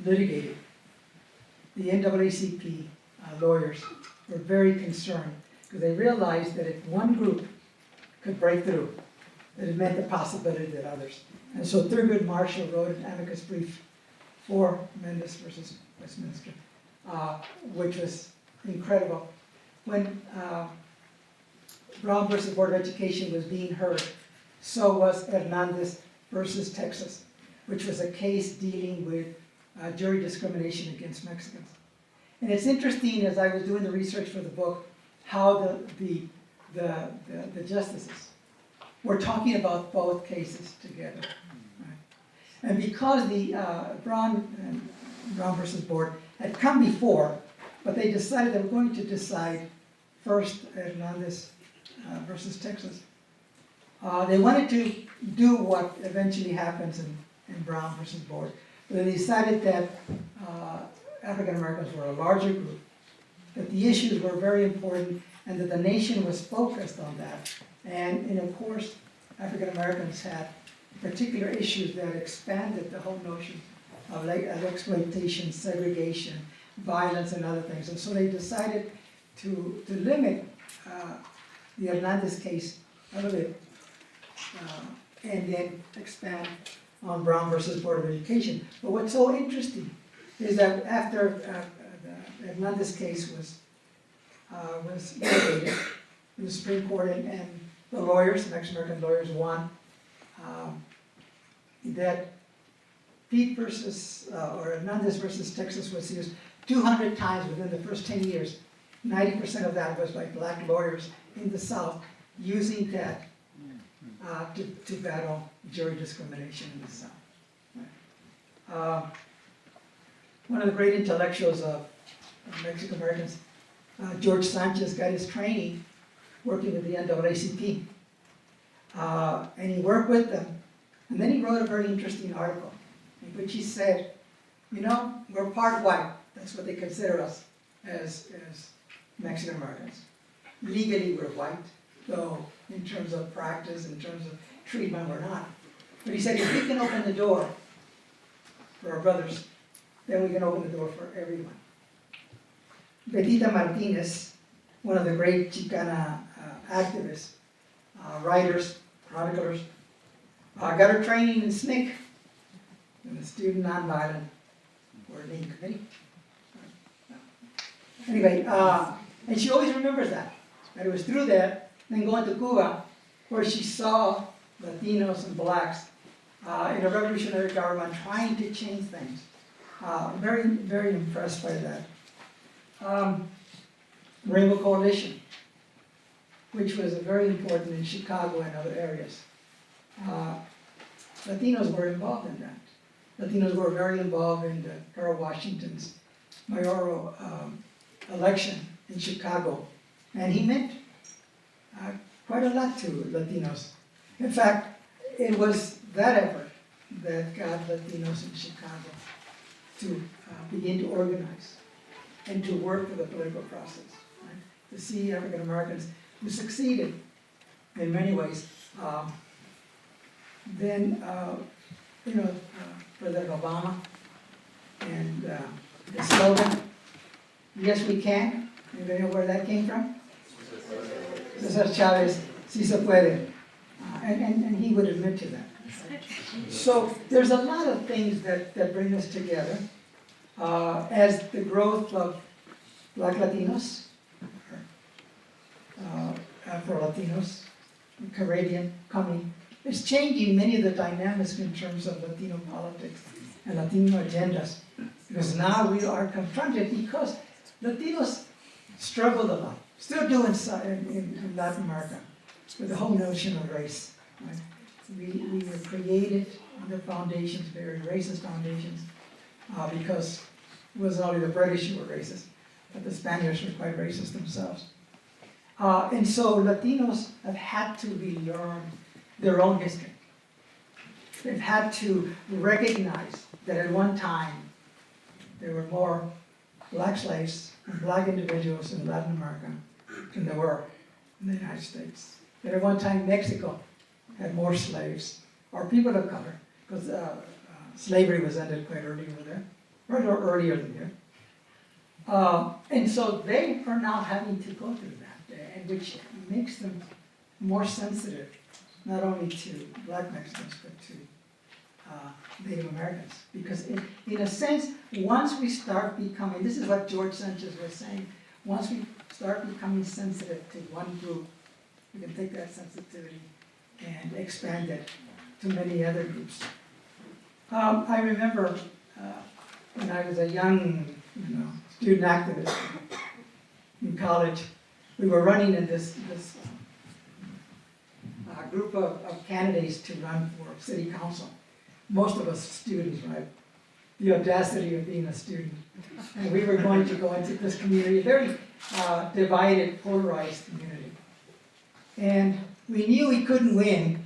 litigated, the NAACP lawyers were very concerned because they realized that if one group could break through, that it meant the possibility that others. And so Thurgood Marshall wrote an amicus brief for Mendez versus Westminster, which was incredible. When Brown versus Board of Education was being heard, so was Hernandez versus Texas, which was a case dealing with jury discrimination against Mexicans. And it's interesting, as I was doing the research for the book, how the justices were talking about both cases together. Right? And because the Brown versus Board had come before, but they decided they were going to decide first Hernandez versus Texas. They wanted to do what eventually happens in Brown versus Board. But they decided that African Americans were a larger group, that the issues were very important, and that the nation was focused on that. And of course, African Americans had particular issues that expanded the whole notion of exploitation, segregation, violence, and other things. And so they decided to limit the Hernandez case a little bit, and then expand on Brown versus Board of Education. But what's so interesting is that after the Hernandez case was litigated in the Supreme Court, and the lawyers, Mexican-American lawyers, won, that Pete versus, or Hernandez versus Texas was used 200 times within the first 10 years. 90% of that was by black lawyers in the South using that to battle jury discrimination in the South. Right. One of the great intellectuals of Mexican Americans, George Sanchez got his training working with the NAACP. And he worked with them. And then he wrote a very interesting article in which he said, you know, we're part white. That's what they consider us as Mexican Americans. Legally, we're white, though in terms of practice, in terms of treatment, we're not. But he said, if we can open the door for our brothers, then we can open the door for everyone. Betita Martinez, one of the great Chicana activists, writers, chroniclers, got her training in SNCC, in the Student Nonviolent Coordinating Committee. Anyway, and she always remembers that it was through that, then going to Cuba, where she saw Latinos and blacks in a revolutionary government trying to change things. Very, very impressed by that. Rainbow Coalition, which was very important in Chicago and other areas. Latinos were involved in that. Latinos were very involved in the Earl Washington's mayoral election in Chicago. And he meant quite a lot to Latinos. In fact, it was that effort that got Latinos in Chicago to begin to organize and to work for the political process, right? To see African Americans who succeeded in many ways. Then, President Obama and the slogan, "Yes, we can." Anybody know where that came from? Cesar Chavez, "Si se puede." And he would admit to that. So there's a lot of things that bring us together. As the growth of Black Latinos, Afro-Latinos, Caribbean coming, is changing many of the dynamics in terms of Latino politics and Latino agendas. Because now we are confronted because Latinos struggled a lot, still do in Latin America, with the whole notion of race. Right? We were created under foundations, very racist foundations, because it wasn't only the British who were racist, but the Spaniards were quite racist themselves. And so Latinos have had to relearn their own history. They've had to recognize that at one time there were more black slaves and black individuals in Latin America than there were in the United States. That at one time Mexico had more slaves, or people of color, because slavery was ended quite early over there, or earlier than here. And so they are now having to go through that, and which makes them more sensitive, not only to black Mexicans, but to Native Americans. Because in a sense, once we start becoming, this is what George Sanchez was saying, once we start becoming sensitive to one group, we can take that sensitivity and expand it to many other groups. I remember when I was a young student activist in college, we were running in this group of candidates to run for city council. Most of us students, right? The audacity of being a student. And we were going to go into this community, a very divided, polarized community. And we knew we couldn't win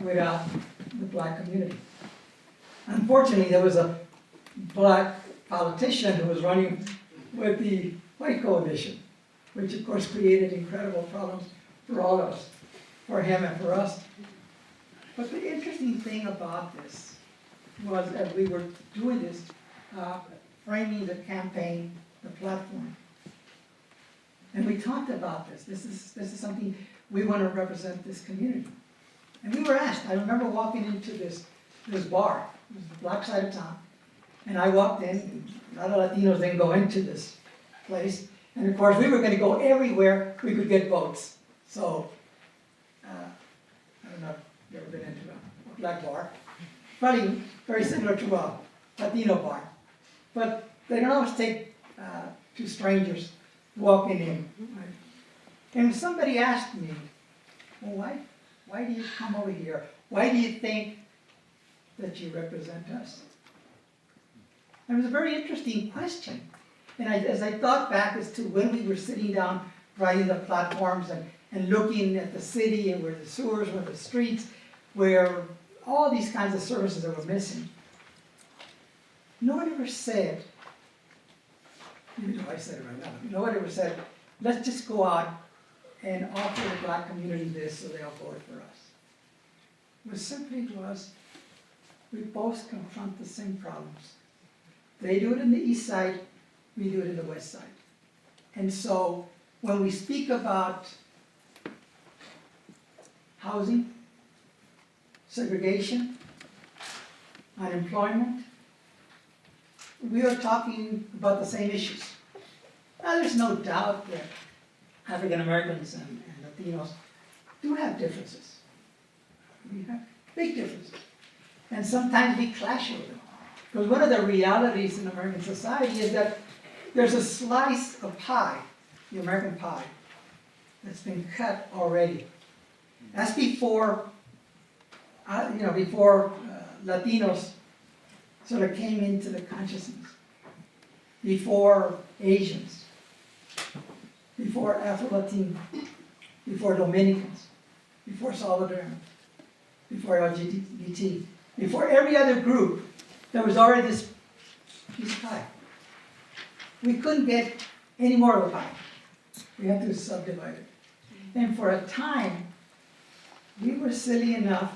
without the black community. Unfortunately, there was a black politician who was running with the white coalition, which of course created incredible problems for all of us, for him and for us. But the interesting thing about this was, as we were doing this, framing the campaign, the platform, and we talked about this. This is something we want to represent this community. And we were asked. I remember walking into this bar. It was the black side of town. And I walked in, and a lot of Latinos didn't go into this place. And of course, we were going to go everywhere we could get votes. So, I don't know if you've ever been into a black bar. Probably very similar to a Latino bar. But they don't always take two strangers walking in. Right? And somebody asked me, well, why do you come over here? Why do you think that you represent us? It was a very interesting question, And as I thought back as to when we were sitting down, writing the platforms and looking at the city and where the sewers, where the streets, where all these kinds of services that were missing, no one ever said, even though I said it right now, no one ever said, let's just go out and offer the black community this so they'll vote for us. It simply was, we both confront the same problems. They do it in the east side, we do it in the west side. And so when we speak about housing, segregation, unemployment, we are talking about the same issues. Now, there's no doubt that African Americans and Latinos do have differences. We have big differences. And sometimes we clash over them. Because one of the realities in American society is that there's a slice of pie, the American pie, that's been cut already. That's before, before Latinos sort of came into the consciousness, before Asians, before Afro-Latino, before Dominicans, before Salvadorans, before LGBT, before every other group, there was already this piece of pie. We couldn't get any more of a pie. We had to subdivide it. And for a time, we were silly enough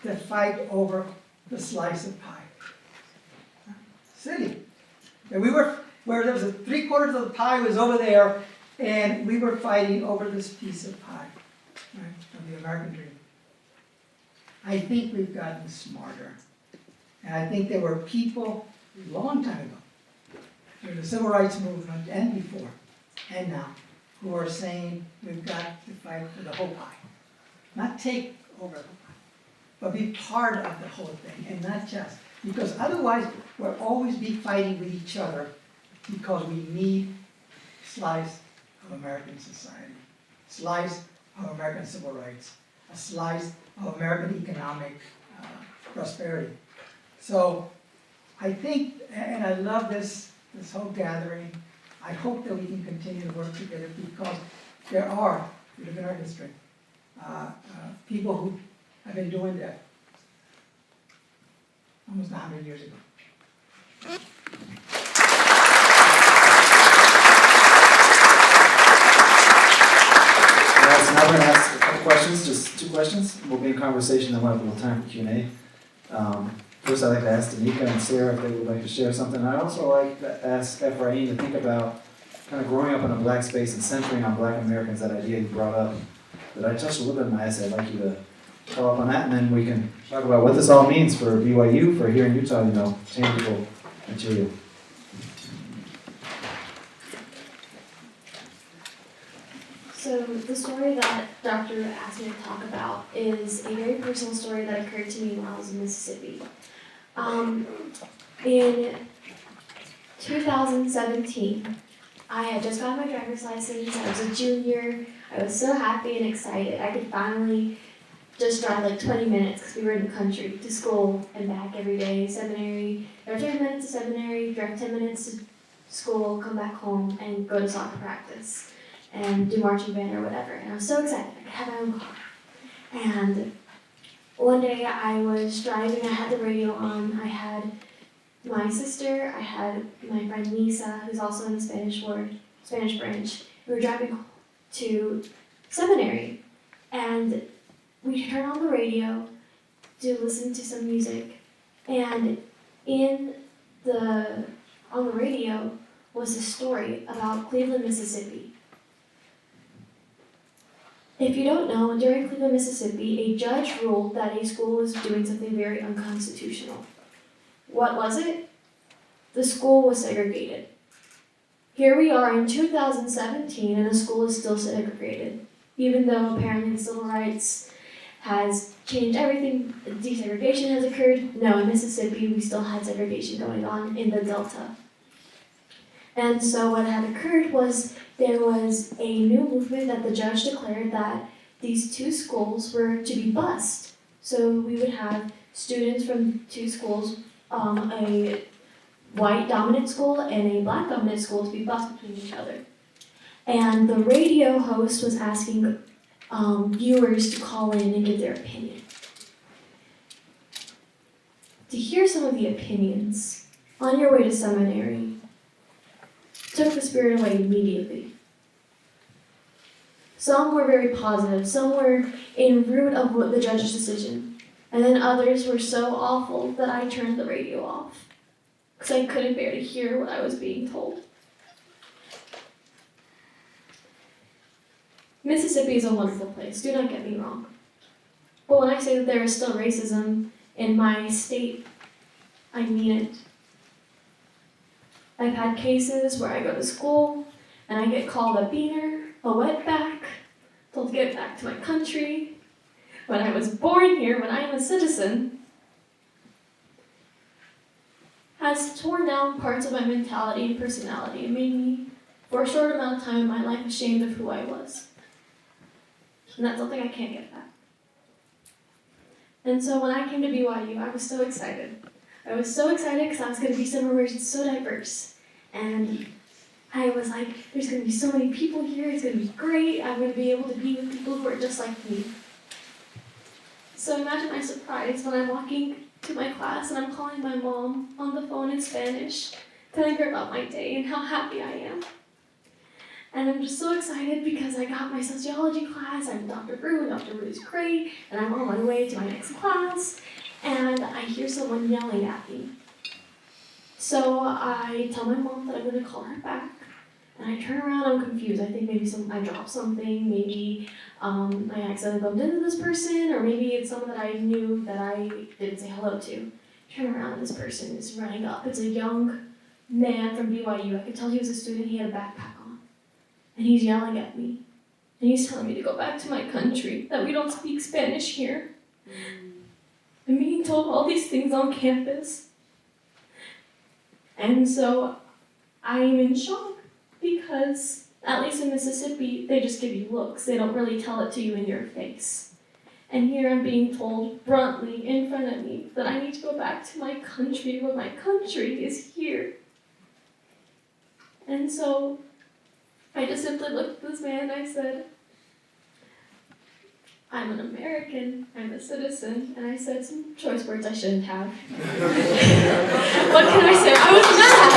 to fight over the slice of pie. Silly. And we were, where there was 3/4 of the pie was over there, and we were fighting over this piece of pie, right, of the American dream. I think we've gotten smarter. And I think there were people a long time ago, during the civil rights movement and before, and now, who are saying we've got to fight for the whole pie. Not take over the pie, but be part of the whole thing, and not just. Because otherwise, we'll always be fighting with each other because we need a slice of American society, a slice of American civil rights, a slice of American economic prosperity. So I think, and I love this whole gathering. I hope that we can continue to work together because there are, if you look at our history, people who have been doing that almost 100 years ago. So now we're going to ask a couple questions, just 2 questions. We'll be in conversation, then we'll have a little time for Q&A. First, I'd like to ask Daneka and Sarah if they would like to share something. I'd also like to ask Ephraim to think about kind of growing up in a black space and centering on black Americans, that idea you brought up that I touched a little bit in my essay. I'd like you to follow up on that, and then we can talk about what this all means for BYU, for here in Utah, tangible material. So the story that Dr. asked me to talk about is a very personal story that occurred to me while I was in Mississippi. In 2017, I had just gotten my driver's license. I was a junior. I was so happy and excited. I could finally just drive like 20 minutes because we were in the country to school and back every day. Seminary, drive 30 minutes to seminary, drive 10 minutes to school, come back home, and go to soccer practice and do marching band or whatever. And I was so excited. I could have my own car. And one day I was driving, I had the radio on, I had my sister, I had my friend Lisa, who's also in the Spanish branch. We were driving to seminary, and we turn on the radio to listen to some music, and on the radio was a story about Cleveland, Mississippi. If you don't know, during Cleveland, Mississippi, a judge ruled that a school was doing something very unconstitutional. What was it? The school was segregated. Here we are in 2017 and the school is still segregated. Even though apparently civil rights has changed everything, desegregation has occurred. No, in Mississippi we still had segregation going on in the Delta. And so what had occurred was there was a new movement that the judge declared that these 2 schools were to be bused. So we would have students from 2 schools, a white dominant school and a black dominant school to be bussed between each other. And the radio host was asking viewers to call in and give their opinion. To hear some of the opinions on your way to seminary took the spirit away immediately. Some were very positive, some were in root of the judge's decision, and then others were so awful that I turned the radio off because I couldn't bear to hear what I was being told. Mississippi is a wonderful place, do not get me wrong. But when I say that there is still racism in my state, I mean it. I've had cases where I go to school and I get called a beaner, a wetback, told to get back to my country. When I was born here, when I am a citizen, has torn down parts of my mentality and personality and made me, for a short amount of time in my life, ashamed of who I was. And that's something I can't get back. And so when I came to BYU, I was so excited. I was so excited because I was going to be somewhere where it's so diverse. And I was like, there's going to be so many people here, it's going to be great. I'm going to be able to be with people who are just like me. So imagine my surprise when I'm walking to my class and I'm calling my mom on the phone in Spanish, telling her about my day and how happy I am. And I'm just so excited because I got my sociology class, I'm Dr. Rue, and Dr. Rue is great, and I'm on my way to my next class, and I hear someone yelling at me. So I tell my mom that I'm going to call her back, and I turn around, I'm confused. I think maybe I dropped something, maybe I accidentally bumped into this person, or maybe it's someone that I knew that I didn't say hello to. Turn around, and this person is running up. It's a young man from BYU. I could tell he was a student, he had a backpack on. And he's yelling at me. And he's telling me to go back to my country, that we don't speak Spanish here. I'm being told all these things on campus. And so I'm in shock because, at least in Mississippi, they just give you looks. They don't really tell it to you in your face. And here I'm being told bluntly in front of me that I need to go back to my country when my country is here. And so I just simply looked at this man and I said, I'm an American, I'm a citizen, and I said some choice words I shouldn't have. What can I say? I was mad!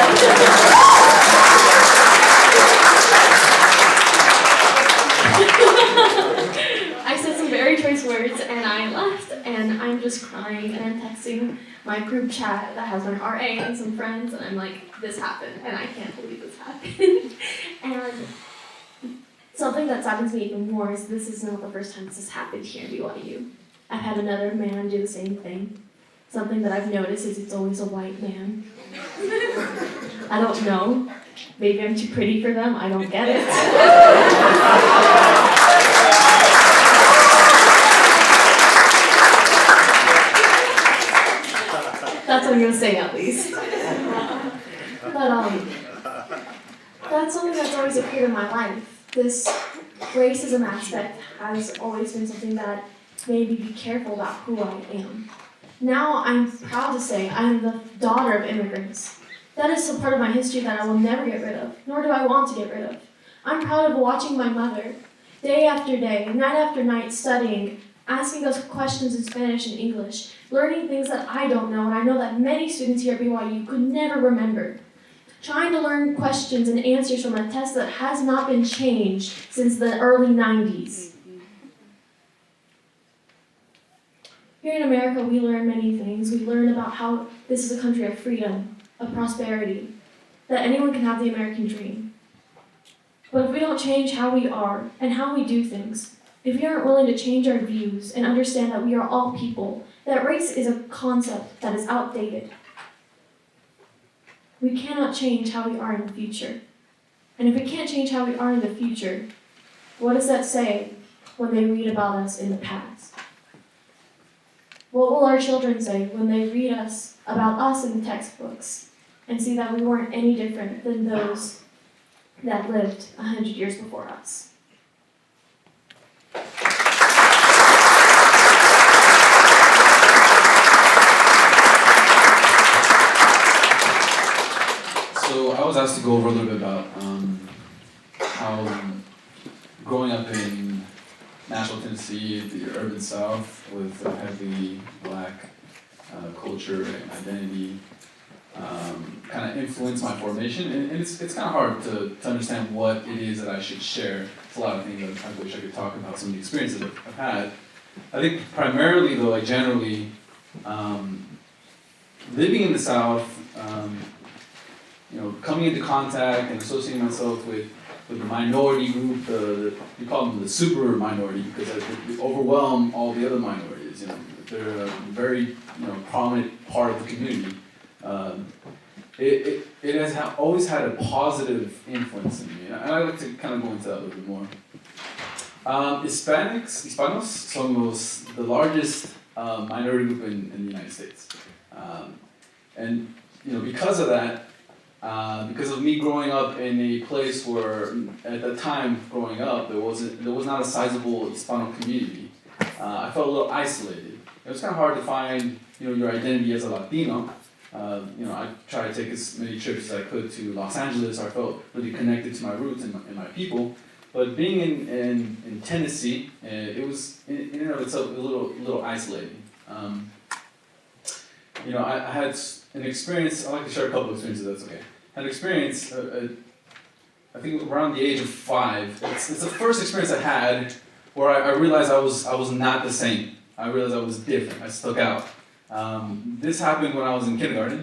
I said some very choice words and I left and I'm just crying and I'm texting my group chat that has my RA and some friends and I'm like, this happened and I can't believe this happened. And something that saddens me even more is this is not the first time this has happened here in BYU. I've had another man do the same thing. Something that I've noticed is it's always a white man. I don't know. Maybe I'm too pretty for them. I don't get it. That's what I'm going to say at least. But that's something that's always appeared in my life. This racism aspect has always been something that made me be careful about who I am. Now I'm proud to say I am the daughter of immigrants. That is a part of my history that I will never get rid of, nor do I want to get rid of. I'm proud of watching my mother, day after day, night after night, studying, asking us questions in Spanish and English, learning things that I don't know, and I know that many students here at BYU could never remember. Trying to learn questions and answers from a test that has not been changed since the early 90s. Here in America, we learn many things. We learn about how this is a country of freedom, of prosperity, that anyone can have the American dream. But if we don't change how we are and how we do things, if we aren't willing to change our views and understand that we are all people, that race is a concept that is outdated, we cannot change how we are in the future. And if we can't change how we are in the future, what does that say when they read about us in the past? What will our children say when they read about us in the textbooks and see that we weren't any different than those that lived 100 years before us? so I was asked to go over a little bit about how growing up in Nashville, Tennessee, the urban South, with heavily Black culture and identity, kind of influenced my formation. And it's kind of hard to understand what it is that I should share. It's a lot of things that I wish I could talk about, some of the experiences I've had. I think primarily, though, like generally, living in the South, coming into contact and associating myself with the minority group, we call them the super minority because they overwhelm all the other minorities. They're a very prominent part of the community. It has always had a positive influence in me, and I'd like to kind of go into that a little bit more. Hispanos somos the largest minority group in the United States, and because of that, because of me growing up in a place where, at the time growing up, there was not a sizable Hispano community. I felt a little isolated. It was kind of hard to find your identity as a Latino. I tried to take as many trips as I could to Los Angeles. I felt really connected to my roots and my people. But being in Tennessee, it was in and of itself a little isolating. I had an experience. I'd like to share a couple of experiences. That's okay. I had an experience. I think around the age of 5. It's the first experience I had where I realized I was not the same. I realized I was different. I stuck out. This happened when I was in kindergarten.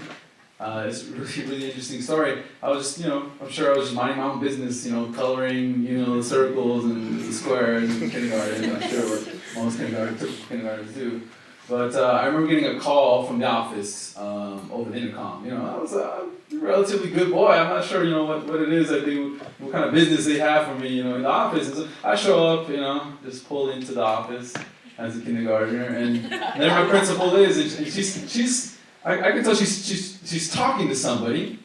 It's a really interesting story. I was just, I'm sure I was just minding my own business, coloring, the circles and the squares in kindergarten. I'm sure what most kindergartners do. But I remember getting a call from the office over the intercom. I was a relatively good boy. I'm not sure, what it is that what kind of business they have for me, in the office. And so I show up, just pull into the office as a kindergartner, and then my principal is, and she's I can tell she's talking to somebody,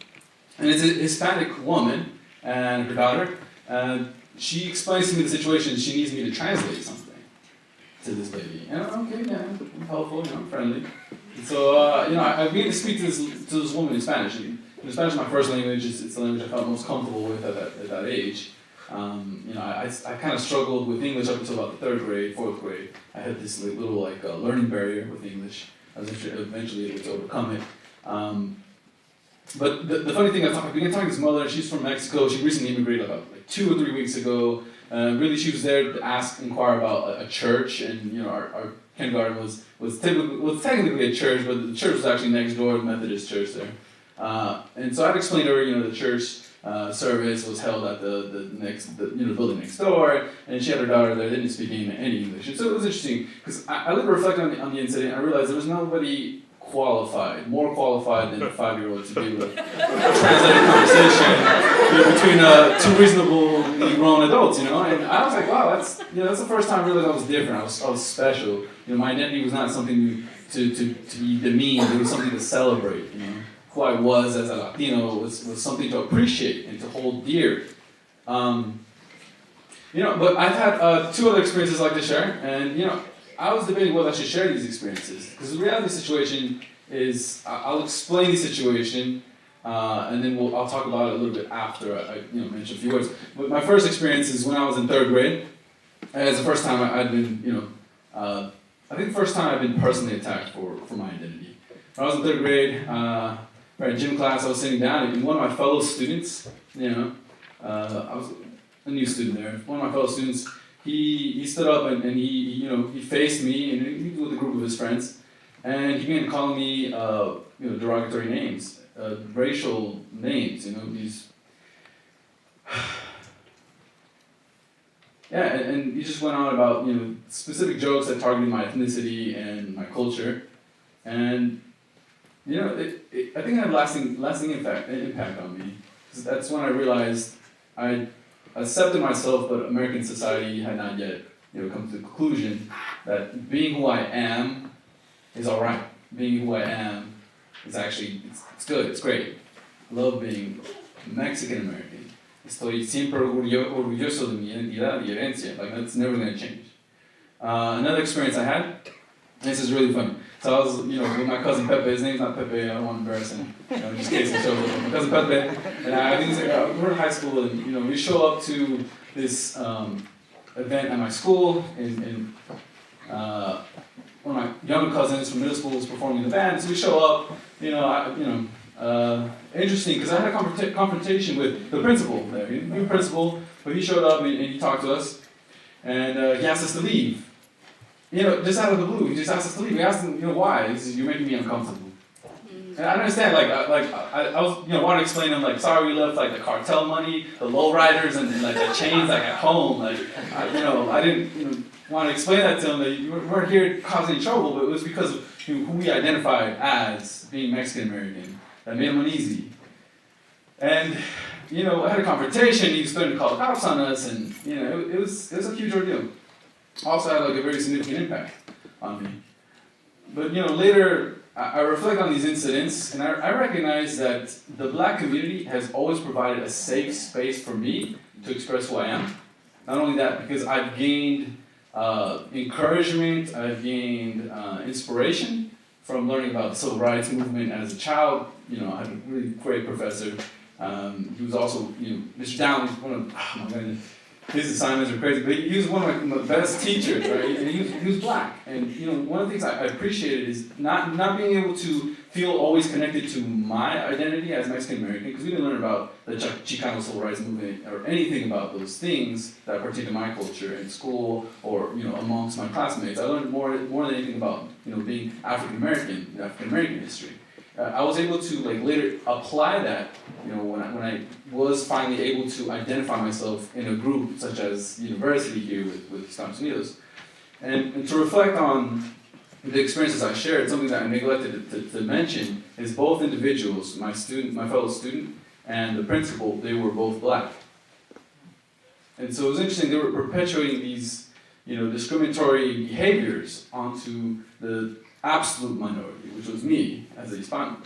and it's a Hispanic woman and her daughter, and she explains to me the situation. She needs me to translate something to this lady. And I'm okay, yeah, I'm helpful, I'm friendly. And so, I began to speak to this woman in Spanish. And Spanish is my first language. It's the language I felt most comfortable with at that age. I kind of struggled with English up until about the 3rd grade, 4th grade. I had this little learning barrier with English. I was eventually able to overcome it. But the funny thing, I began talking to this mother. She's from Mexico. She recently immigrated about 2 or 3 weeks ago. Really, she was there to inquire about a church, and our kindergarten was technically a church, but the church was actually next door, the Methodist church there. And so I'd explained to her, the church service was held at the building next door, and she had her daughter there. They didn't speak any English, and so it was interesting because I reflected on the incident. I realized there was nobody more qualified than a 5-year-old to be able to translate a conversation between 2 reasonably grown adults, And I was like, wow, that's the first time I realized I was different. I was special. My identity was not something to be demeaned. It was something to celebrate. Who I was as a Latino was something to appreciate and to hold dear. But I've had 2 other experiences I'd like to share, and I was debating whether I should share these experiences, because the reality of the situation is, I'll explain the situation, and then I'll talk about it a little bit after I mention a few words. But my first experience is when I was in 3rd grade. And it's the first time I'd been, I think the first time I've been personally attacked for my identity. When I was in 3rd grade, in gym class, I was sitting down, and one of my fellow students, I was a new student there. One of my fellow students, he stood up and he faced me, and he was with a group of his friends, and he began calling me derogatory names, racial names, these. Yeah, and he just went on about specific jokes that targeted my ethnicity and my culture, and I think it had lasting impact on me. Because that's when I realized I accepted myself, but American society had not yet come to the conclusion that being who I am is all right. Being who I am is actually it's good. It's great. I love being Mexican American. Estoy siempre orgulloso de mi identidad y herencia. Like, that's never going to change. Another experience I had, and this is really funny. So I was, with my cousin Pepe. His name's not Pepe. I don't want to embarrass him. Just in case he shows up. My cousin Pepe, and I think it's like we're in high school, and we show up to this event at my school, and one of my younger cousins from middle school was performing in the band. So we show up, interesting because I had a confrontation with the principal there. New principal, but he showed up and he talked to us, and he asked us to leave. Just out of the blue, he just asked us to leave. We asked him, why? He says, "You're making me uncomfortable." And I understand, I was, wanting to explain to him, like, sorry, we left, like, the cartel money, the lowriders, and like, the chains, like, at home. Like, I didn't, want to explain that to him, that you weren't here causing any trouble, but it was because of who we identified as being Mexican-American that made him uneasy. And, I had a confrontation, he was starting to call the cops on us, and, it was a huge ordeal. Also had, like, a very significant impact on me. But, later, I reflect on these incidents, and I recognize that the Black community has always provided a safe space for me to express who I am. Not only that, because I've gained encouragement, I've gained inspiration from learning about the civil rights movement as a child. I had a really great professor. He was also, Mr. Down was one of, oh my goodness, his assignments are crazy, but he was one of my best teachers, right? And he was Black. And one of the things I appreciated is not being able to feel always connected to my identity as Mexican American, because we didn't learn about the Chicano civil rights movement or anything about those things that pertain to my culture in school or amongst my classmates. I learned more than anything about being African American history. I was able to later apply that when I was finally able to identify myself in a group such as university here with Estados Unidos. And to reflect on the experiences I shared, something that I neglected to mention is both individuals, my fellow student, and the principal, they were both Black. And so it was interesting, they were perpetuating these discriminatory behaviors onto the absolute minority, which was me as a Hispanic.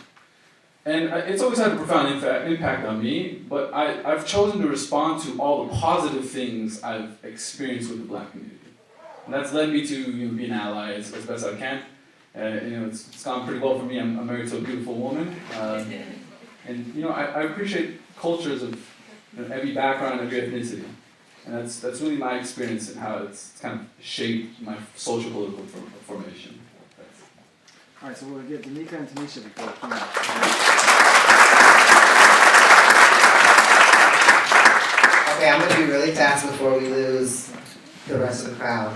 And it's always had a profound impact on me, but I've chosen to respond to all the positive things I've experienced with the Black community. And that's led me to be an ally as best I can. It's gone pretty well for me. I'm married to a beautiful woman. And I appreciate cultures of every background, every ethnicity. And that's really my experience and how it's kind of shaped my social political formation. All right, so we'll get Daneka and Tanisha before we come out. Okay, I'm gonna be really fast before we lose the rest of the crowd.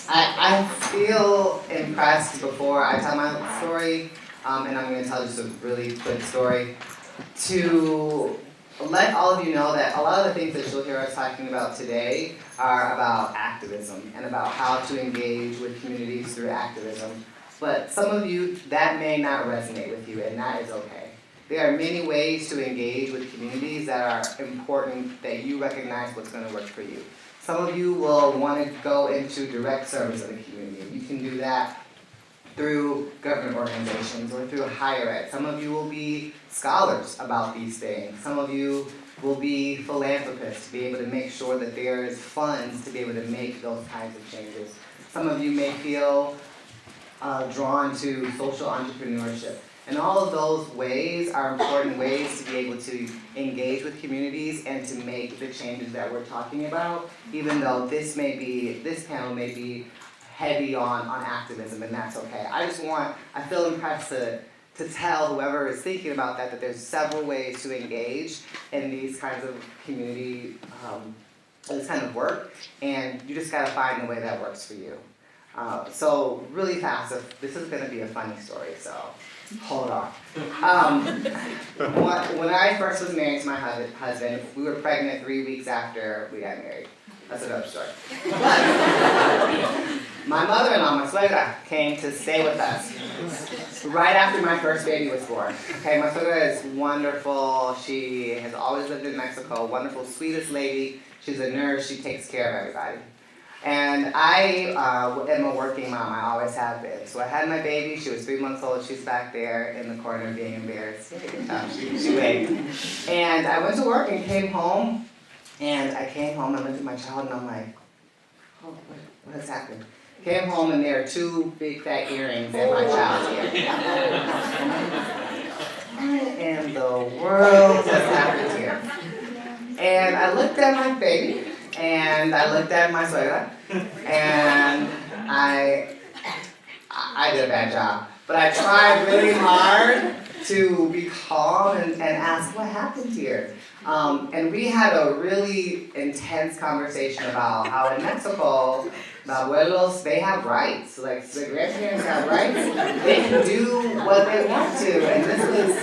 I feel impressed before I tell my story, and I'm gonna tell just a really quick story, to let all of you know that a lot of the things that you'll hear us talking about today are about activism and about how to engage with communities through activism. But some of you, that may not resonate with you, and that is okay. There are many ways to engage with communities that are important, that you recognize what's going to work for you. Some of you will want to go into direct service in the community. You can do that through government organizations or through higher ed. Some of you will be scholars about these things. Some of you will be philanthropists to be able to make sure that there is funds to be able to make those kinds of changes. Some of you may feel drawn to social entrepreneurship. And all of those ways are important ways to be able to engage with communities and to make the changes that we're talking about, even though this panel may be heavy on activism, and that's okay. I feel impressed to tell whoever is thinking about that there's several ways to engage in these kinds of community, this kind of work, and you just gotta find the way that works for you. So really fast, this is gonna be a funny story, so hold on. When I first was married to my husband, we were pregnant 3 weeks after we got married. That's another story. But my mother-in-law, my suegra, came to stay with us right after my first baby was born. Okay, my suegra is wonderful. She has always lived in Mexico, wonderful, sweetest lady. She's a nurse, she takes care of everybody. And I am a working mom, I always have been. So I had my baby, she was 3 months old, she's back there in the corner being embarrassed. She waited. And I went to work and came home, and I looked at my child and I'm like, oh, what has happened? Came home and there are 2 big fat earrings in my child's ear. What in the world just happened here? And I looked at my baby, and I looked at my suegra, and I did a bad job. But I tried really hard to be calm and ask what happened here. And we had a really intense conversation about how in Mexico, the abuelos, they have rights. Like, the grandparents have rights. They can do what they want to. And this was,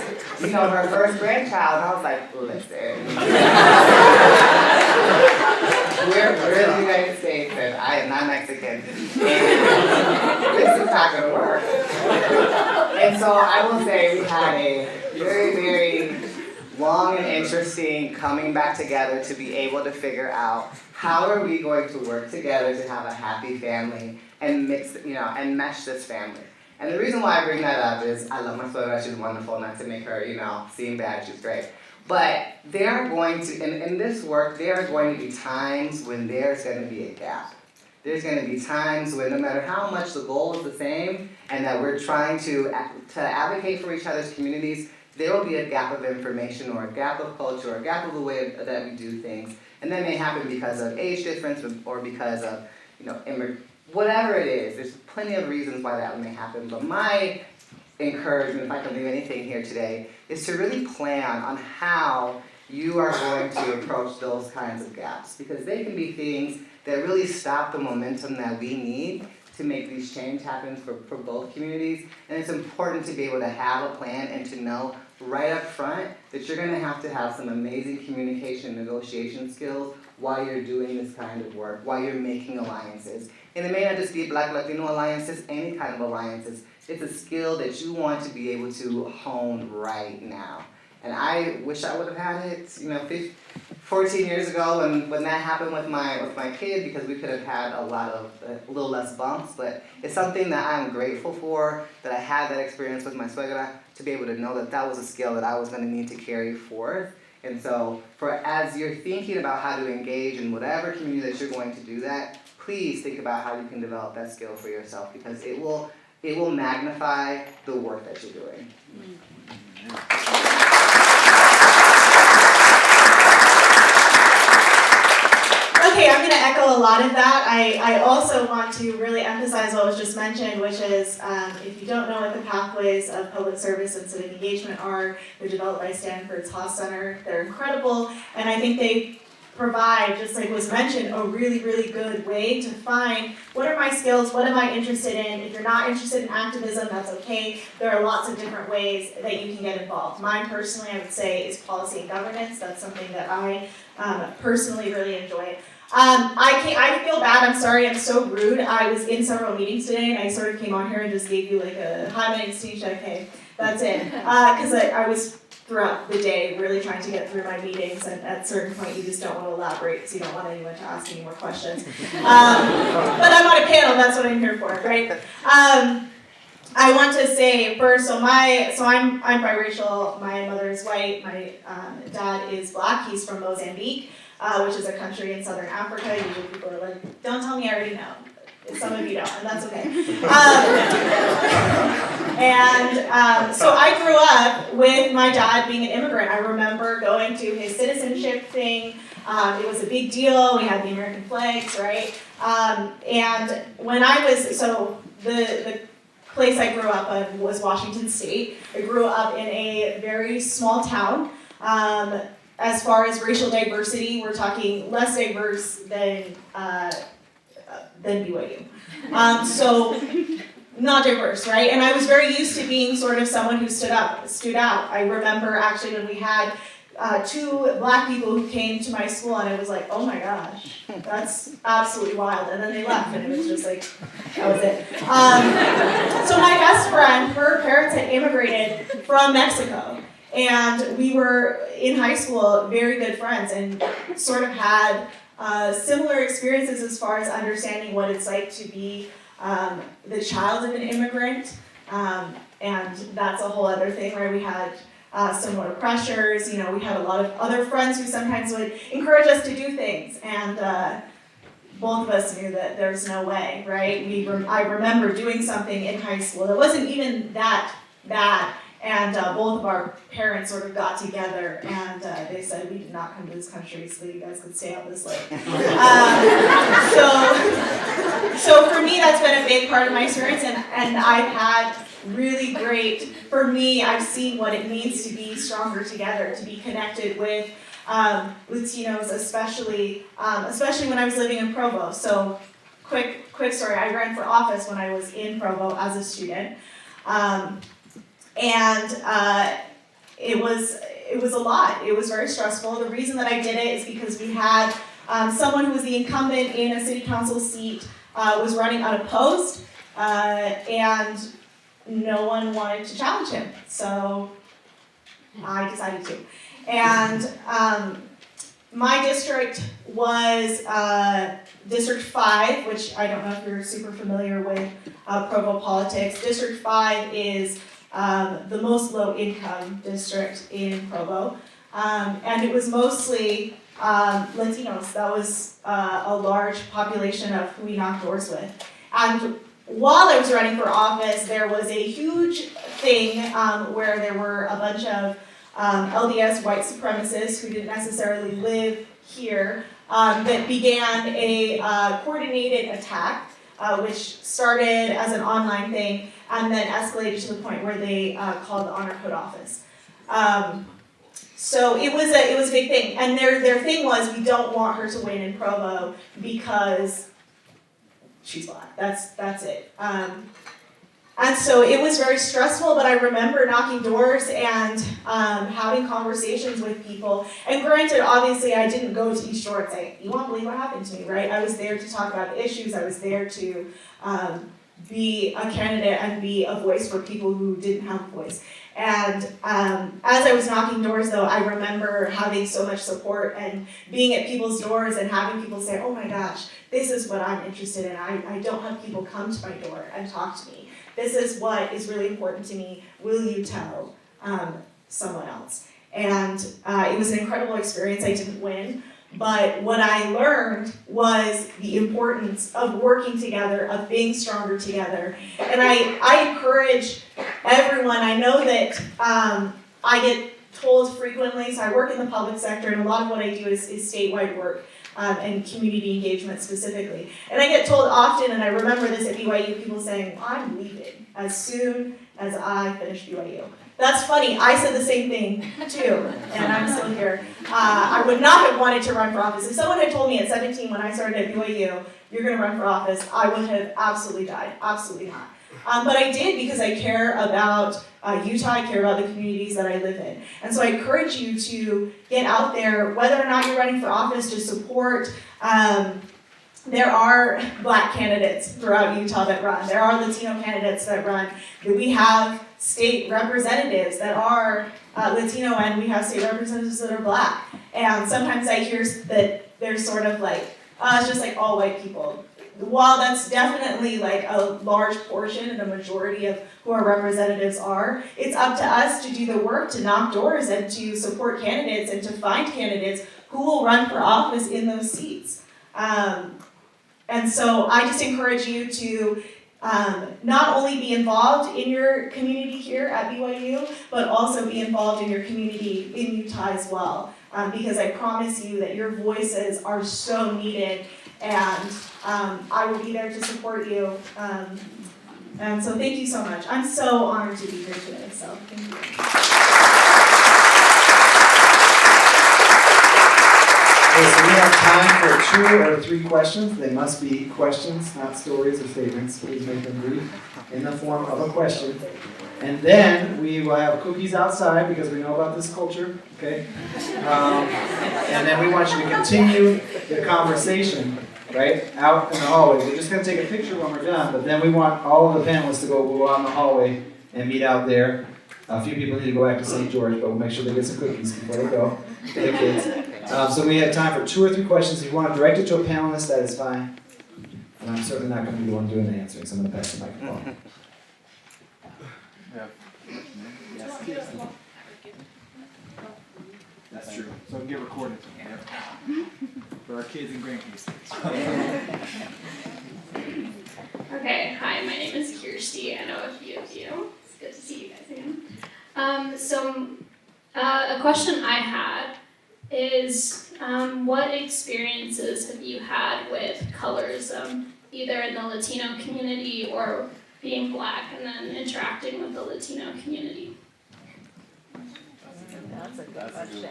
her first grandchild. And I was like, listen. We're in the United States, and I am not Mexican. And this is not going to work. And so I will say we had a very, very long and interesting coming back together to be able to figure out how are we going to work together to have a happy family and and mesh this family. And the reason why I bring that up is I love my suegra, she's wonderful, not to make her, seem bad, she's great. But there are going to, in this work, there are going to be times when there's going to be a gap. There's going to be times when no matter how much the goal is the same and that we're trying to advocate for each other's communities, there will be a gap of information or a gap of culture or a gap of the way that we do things. And that may happen because of age difference or because of, whatever it is. There's plenty of reasons why that may happen. But my encouragement, if I can do anything here today, is to really plan on how you are going to approach those kinds of gaps. Because they can be things that really stop the momentum that we need to make these change happen for both communities. And it's important to be able to have a plan and to know right up front that you're going to have some amazing communication and negotiation skills while you're doing this kind of work, while you're making alliances. And it may not just be Black-Latino alliances, any kind of alliances. It's a skill that you want to be able to hone right now. And I wish I would have had it, 14 years ago when that happened with my kid, because we could have had a little less bumps. But it's something that I'm grateful for, that I had that experience with my suegra, to be able to know that that was a skill that I was going to need to carry forth. And so, as you're thinking about how to engage in whatever community that you're going to do that, please think about how you can develop that skill for yourself, because it will magnify the work that you're doing. Okay, I'm going to echo a lot of that. I also want to really emphasize what was just mentioned, which is if you don't know what the pathways of public service and civic engagement are, they're developed by Stanford's Haas Center. They're incredible, and I think they provide, just like was mentioned, a really, really good way to find what are my skills, what am I interested in. If you're not interested in activism, that's okay. There are lots of different ways that you can get involved. Mine personally, I would say, is policy and governance. That's something that I personally really enjoy. I feel bad, I'm sorry, I'm so rude. I was in several meetings today and I sort of came on here and just gave you like a hi, my name's Tisha, okay, that's it. Because I was throughout the day really trying to get through my meetings, and at a certain point you just don't want to elaborate because you don't want anyone to ask any more questions. But I'm on a panel, that's what I'm here for, right? I want to say first, I'm biracial, my mother is white, my dad is black, he's from Mozambique. Which is a country in southern Africa. Usually people are like, don't tell me I already know. Some of you don't, and that's okay. So I grew up with my dad being an immigrant. I remember going to his citizenship thing. It was a big deal. We had the American flags, right? And when I was, the place I grew up in was Washington State. I grew up in a very small town. As far as racial diversity, we're talking less diverse than BYU. So not diverse, right? And I was very used to being sort of someone who stood out. I remember actually when we had 2 black people who came to my school, and I was like, oh my gosh, that's absolutely wild. And then they left, and it was just like, that was it. So my best friend, her parents had immigrated from Mexico. And we were, in high school, very good friends and sort of had similar experiences as far as understanding what it's like to be the child of an immigrant. And that's a whole other thing, right? We had similar pressures. We had a lot of other friends who sometimes would encourage us to do things. And both of us knew that there's no way, right? I remember doing something in high school that wasn't even that bad, and both of our parents sort of got together and they said we did not come to this country so that you guys could stay out this late. So for me, that's been a big part of my experience, and I've had really great, for me, I've seen what it means to be stronger together, to be connected with Latinos, especially when I was living in Provo. So quick story, I ran for office when I was in Provo as a student. It was a lot. It was very stressful. The reason that I did it is because we had someone who was the incumbent in a city council seat was running unopposed, and no one wanted to challenge him. So I decided to. And my district was District 5, which I don't know if you're super familiar with Provo politics. District 5 is the most low-income district in Provo, and it was mostly Latinos. That was a large population of who we knocked doors with. And while I was running for office, there was a huge thing where there were a bunch of LDS white supremacists who didn't necessarily live here that began a coordinated attack, which started as an online thing and then escalated to the point where they called the Honor Code Office. So it was a big thing, and their thing was, we don't want her to win in Provo because she's black. That's it. And so it was very stressful, but I remember knocking doors and having conversations with people. And granted, obviously, I didn't go to each door and say, you won't believe what happened to me, right? I was there to talk about the issues. I was there to be a candidate and be a voice for people who didn't have a voice. And as I was knocking doors, though, I remember having so much support and being at people's doors and having people say, oh my gosh, this is what I'm interested in. I don't have people come to my door and talk to me. This is what is really important to me. Will you tell someone else? And it was an incredible experience. I didn't win. But what I learned was the importance of working together, of being stronger together. And I encourage everyone. I know that I get told frequently, so I work in the public sector, and a lot of what I do is statewide work. And community engagement specifically. And I get told often, and I remember this at BYU, people saying, I'm leaving as soon as I finish BYU. That's funny, I said the same thing too, and I'm still here. I would not have wanted to run for office. If someone had told me at 17 when I started at BYU, you're gonna run for office, I would have absolutely died, absolutely not. But I did because I care about Utah, I care about the communities that I live in. And so I encourage you to get out there, whether or not you're running for office, to support. There are black candidates throughout Utah that run. There are Latino candidates that run. We have state representatives that are Latino, and we have state representatives that are black. And sometimes I hear that they're sort of like, it's just like all white people. While that's definitely like a large portion and a majority of who our representatives are, it's up to us to do the work, to knock doors and to support candidates and to find candidates who will run for office in those seats. And so I just encourage you to not only be involved in your community here at BYU, but also be involved in your community in Utah as well. Because I promise you that your voices are so needed, and I will be there to support you. And so thank you so much. I'm so honored to be here today, so thank you. Okay, so we have time for 2 or 3 questions. They must be questions, not stories or statements. Please make them brief in the form of a question. And then we will have cookies outside because we know about this culture, okay? And then we want you to continue the conversation, right, out in the hallway. We're just going to take a picture when we're done, but then we want all of the panelists to go out in the hallway and meet out there. A few people need to go back to St. George, but we'll make sure they get some cookies before they go for the kids. So we have time for 2 or 3 questions. If you want to direct it to a panelist, that is fine. And I'm certainly not going to be the one doing the answering, so I'm going to pass the microphone. That's true. So it can get recorded. Yep. For our kids and grandkids. Okay, hi, my name is Kirsty. I know a few of you. It's good to see you guys again. A question I had is, what experiences have you had with colorism, either in the Latino community or being Black and then interacting with the Latino community? That's a good question.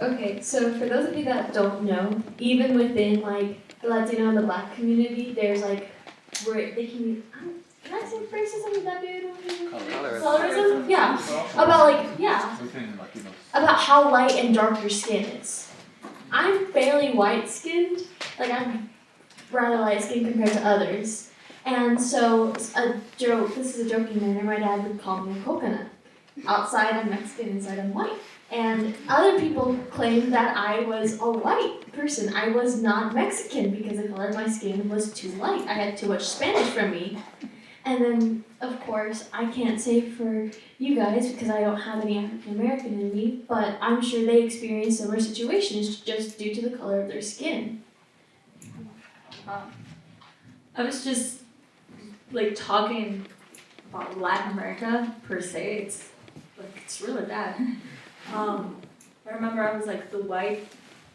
Okay, so for those of you that don't know, even within like the Latino and the Black community, there's like where they can I say racism? Would that be colorism? Yeah. About how light and dark your skin is. I'm fairly white skinned, like I'm rather light skinned compared to others. And so a joke, this is a joking manner, my dad would call me a coconut. Outside I'm Mexican, inside I'm white. And other people claimed that I was a white person. I was not Mexican because the color of my skin was too light. I had too much Spanish from me. And then, of course, I can't say for you guys because I don't have any African American in me, but I'm sure they experience similar situations just due to the color of their skin. I was just like talking about Latin America per se. It's really bad. I remember I was like the white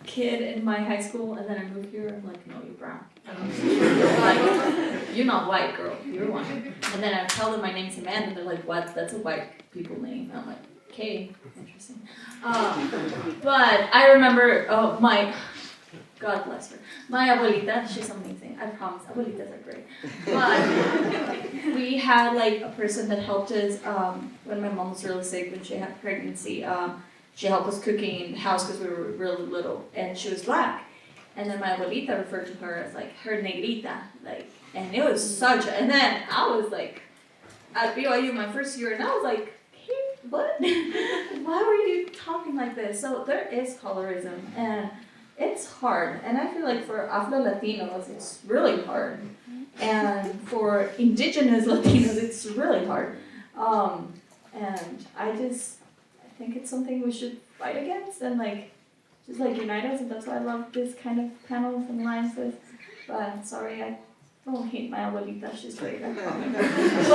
kid in my high school, and then I moved here. I'm like, no, you're brown. Like, you're not white, girl. You're white. And then I tell them my name's Amanda, and they're like, what? That's a white people name. And I'm like, okay, interesting. But I remember, God bless her. My abuelita, she's amazing. I promise, abuelitas are great. But we had like a person that helped us when my mom was really sick, when she had pregnancy. She helped us cooking in the house because we were really little, and she was Black. And then my abuelita referred to her as like her negrita, like, and it was and then I was like, at BYU my first year, and I was like, hey, what? Why were you talking like this? So there is colorism, and it's hard, and I feel like for Afro-Latinos, it's really hard. And for indigenous Latinos, it's really hard. And I think it's something we should fight against and like, just like unite us, and that's why I love this kind of panels and alliances. But sorry, I don't hate my abuelita, she's great, I promise.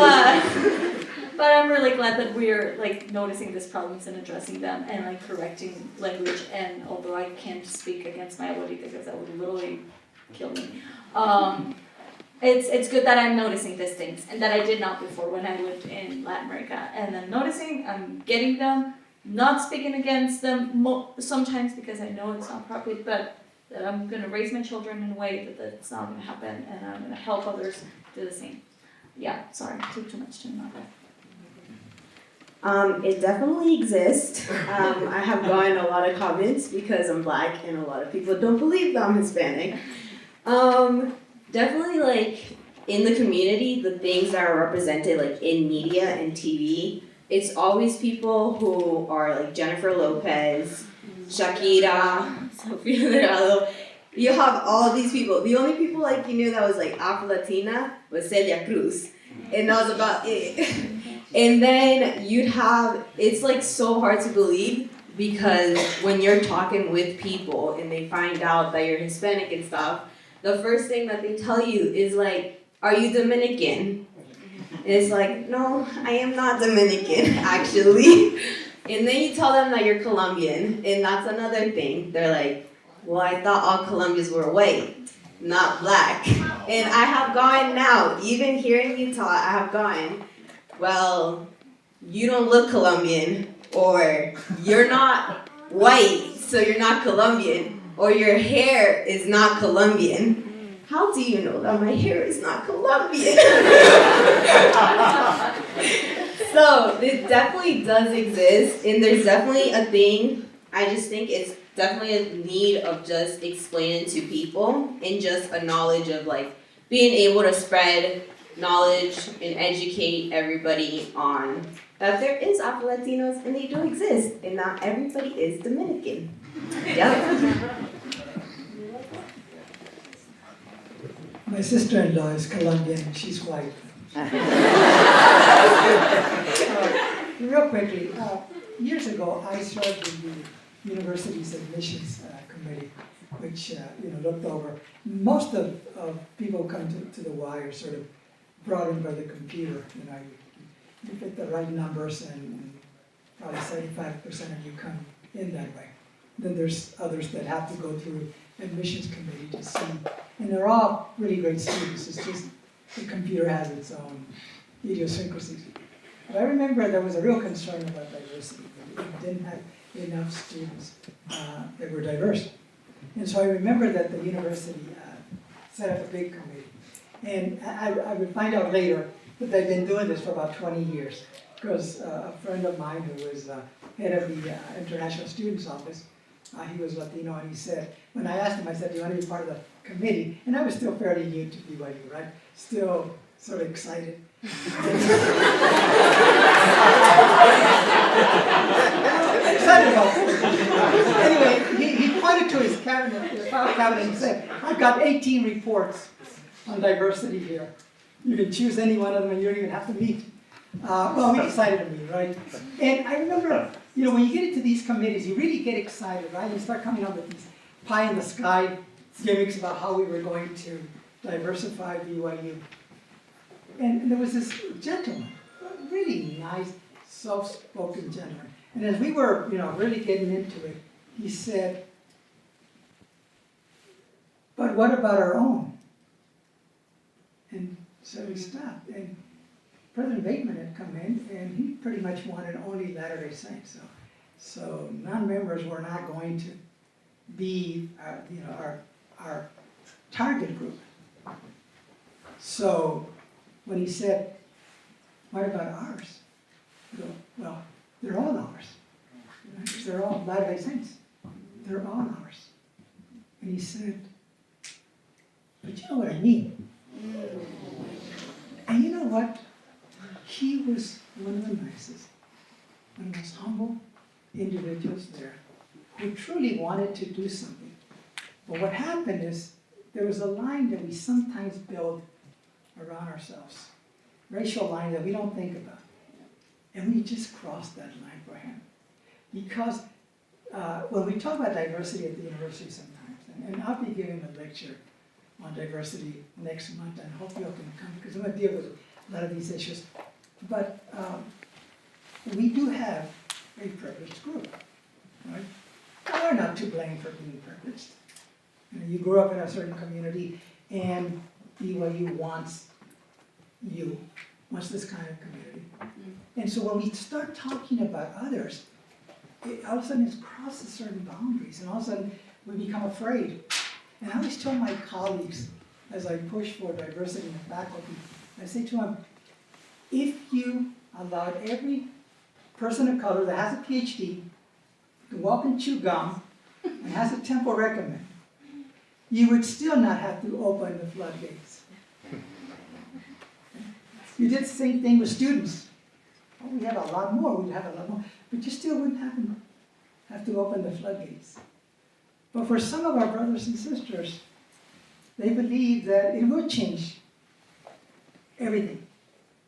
But I'm really glad that we're like noticing these problems and addressing them and like correcting language. And although I can't speak against my abuelita because that would literally kill me, it's good that I'm noticing these things and that I did not before when I lived in Latin America. And then noticing, I'm getting them, not speaking against them sometimes because I know it's not proper, but that I'm going to raise my children in a way that that's not going to happen, and I'm going to help others do the same. Yeah, sorry, I took too much time on that. It definitely exists. I have gotten a lot of comments because I'm Black and a lot of people don't believe that I'm Hispanic. Definitely like in the community, the things that are represented like in media and TV, it's always people who are like Jennifer Lopez, Shakira, Sofia Vergara. You have all these people. The only people like you knew that was like Afro-Latina was Celia Cruz. And that was about it. And then you'd have, it's like so hard to believe because when you're talking with people and they find out that you're Hispanic and stuff, the first thing that they tell you is like, are you Dominican? And it's like, no, I am not Dominican, actually. And then you tell them that you're Colombian, and that's another thing. They're like, well, I thought all Colombians were white, not Black. And I have gone now, even here in Utah, I have gone, well, you don't look Colombian, or you're not white, so you're not Colombian, or your hair is not Colombian. How do you know that my hair is not Colombian? So it definitely does exist, and there's definitely a thing. I just think it's definitely a need of just explaining to people and just a knowledge of like being able to spread knowledge and educate everybody on that there is Afro-Latinos and they do exist, and not everybody is Dominican. Yep. My sister-in-law is Colombian and she's white. real quickly, years ago, I served in the university's admissions committee, which looked over. Most of people who come to the Y are sort of brought in by the computer. You pick the right numbers, and probably 75% of you come in that way. Then there's others that have to go through admissions committee to see, and they're all really great students. It's just the computer has its own idiosyncrasies. But I remember there was a real concern about diversity. We didn't have enough students that were diverse. And so I remember that the university set up a big committee. And I would find out later that they've been doing this for about 20 years. Because a friend of mine who was head of the International Students Office, he was Latino, and he said, when I asked him, I said, do you want to be part of the committee? And I was still fairly new to BYU, right? Still sort of excited. Excited about it. Anyway, he pointed to his cabinet, his file cabinet, and said, I've got 18 reports on diversity here. You can choose any one of them, and you don't even have to meet. Well, we decided to meet, right? And I remember, when you get into these committees, you really get excited, right? You start coming up with these pie-in-the-sky gimmicks about how we were going to diversify BYU. And there was this gentleman, a really nice, soft-spoken gentleman. And as we were, really getting into it, he said, but what about our own? And so we stopped. And President Bateman had come in, and he pretty much wanted only Latter-day Saints. So non-members were not going to be, our target group. So when he said, what about ours? I go, well, they're all ours. They're all Latter-day Saints. They're all ours. And he said, but you know what I mean? And you know what? He was one of the nicest, one of the most humble individuals there who truly wanted to do something. But what happened is there was a line that we sometimes build around ourselves, racial line that we don't think about. And we just crossed that line for him. Because when we talk about diversity at the university sometimes, and I'll be giving a lecture on diversity next month, and hope you all can come, because I'm going to deal with a lot of these issues. But we do have a privileged group, right? We're not to blame for being privileged. You grew up in a certain community, and BYU wants this kind of community. And so when we start talking about others, all of a sudden it crosses certain boundaries, and all of a sudden we become afraid. And I always tell my colleagues, as I push for diversity in the faculty, I say to them, if you allowed every person of color that has a PhD to walk and chew gum and has a temple recommend, you would still not have to open the floodgates. You did the same thing with students. Oh, we have a lot more, we'd have a lot more, but you still wouldn't have to open the floodgates. But for some of our brothers and sisters, they believe that it would change everything.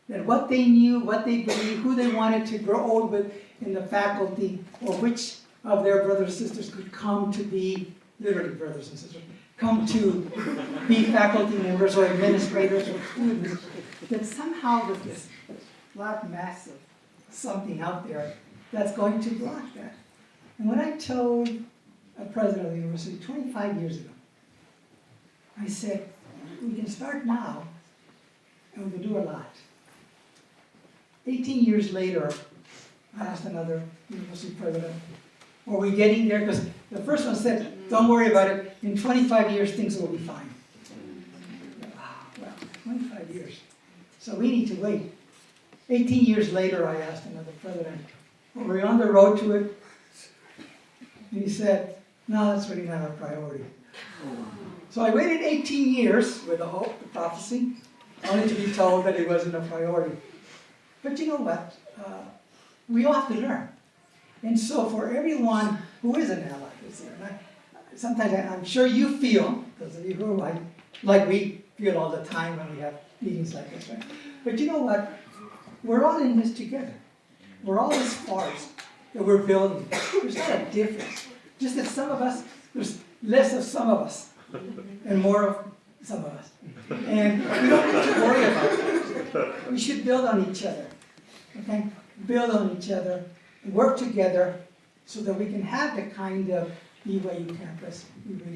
That what they knew, what they believed, who they wanted to grow old with in the faculty, or which of their brothers and sisters could come to be, literally brothers and sisters, come to be faculty members or administrators or students, that somehow there's this black mass of something out there that's going to block that. And when I told a president of the university 25 years ago, I said, we can start now, and we can do a lot. 18 years later, I asked another university president, are we getting there? Because the first one said, don't worry about it, in 25 years things will be fine. Well, 25 years. So we need to wait. 18 years later, I asked another president, are we on the road to it? And he said, no, that's really not our priority. So I waited 18 years with the hope, the prophecy, only to be told that it wasn't a priority. But you know what? We all have to learn. And so for everyone who is an ally this year, sometimes I'm sure you feel, those of you who are white, like we feel all the time when we have meetings like this, right? But you know what? We're all in this together. we're all this farce that we're building. There's not a difference. Just that some of us, there's less of some of us and more of some of us. And we don't need to worry about it. We should build on each other. Okay? Build on each other, work together so that we can have the kind of BYU campus we really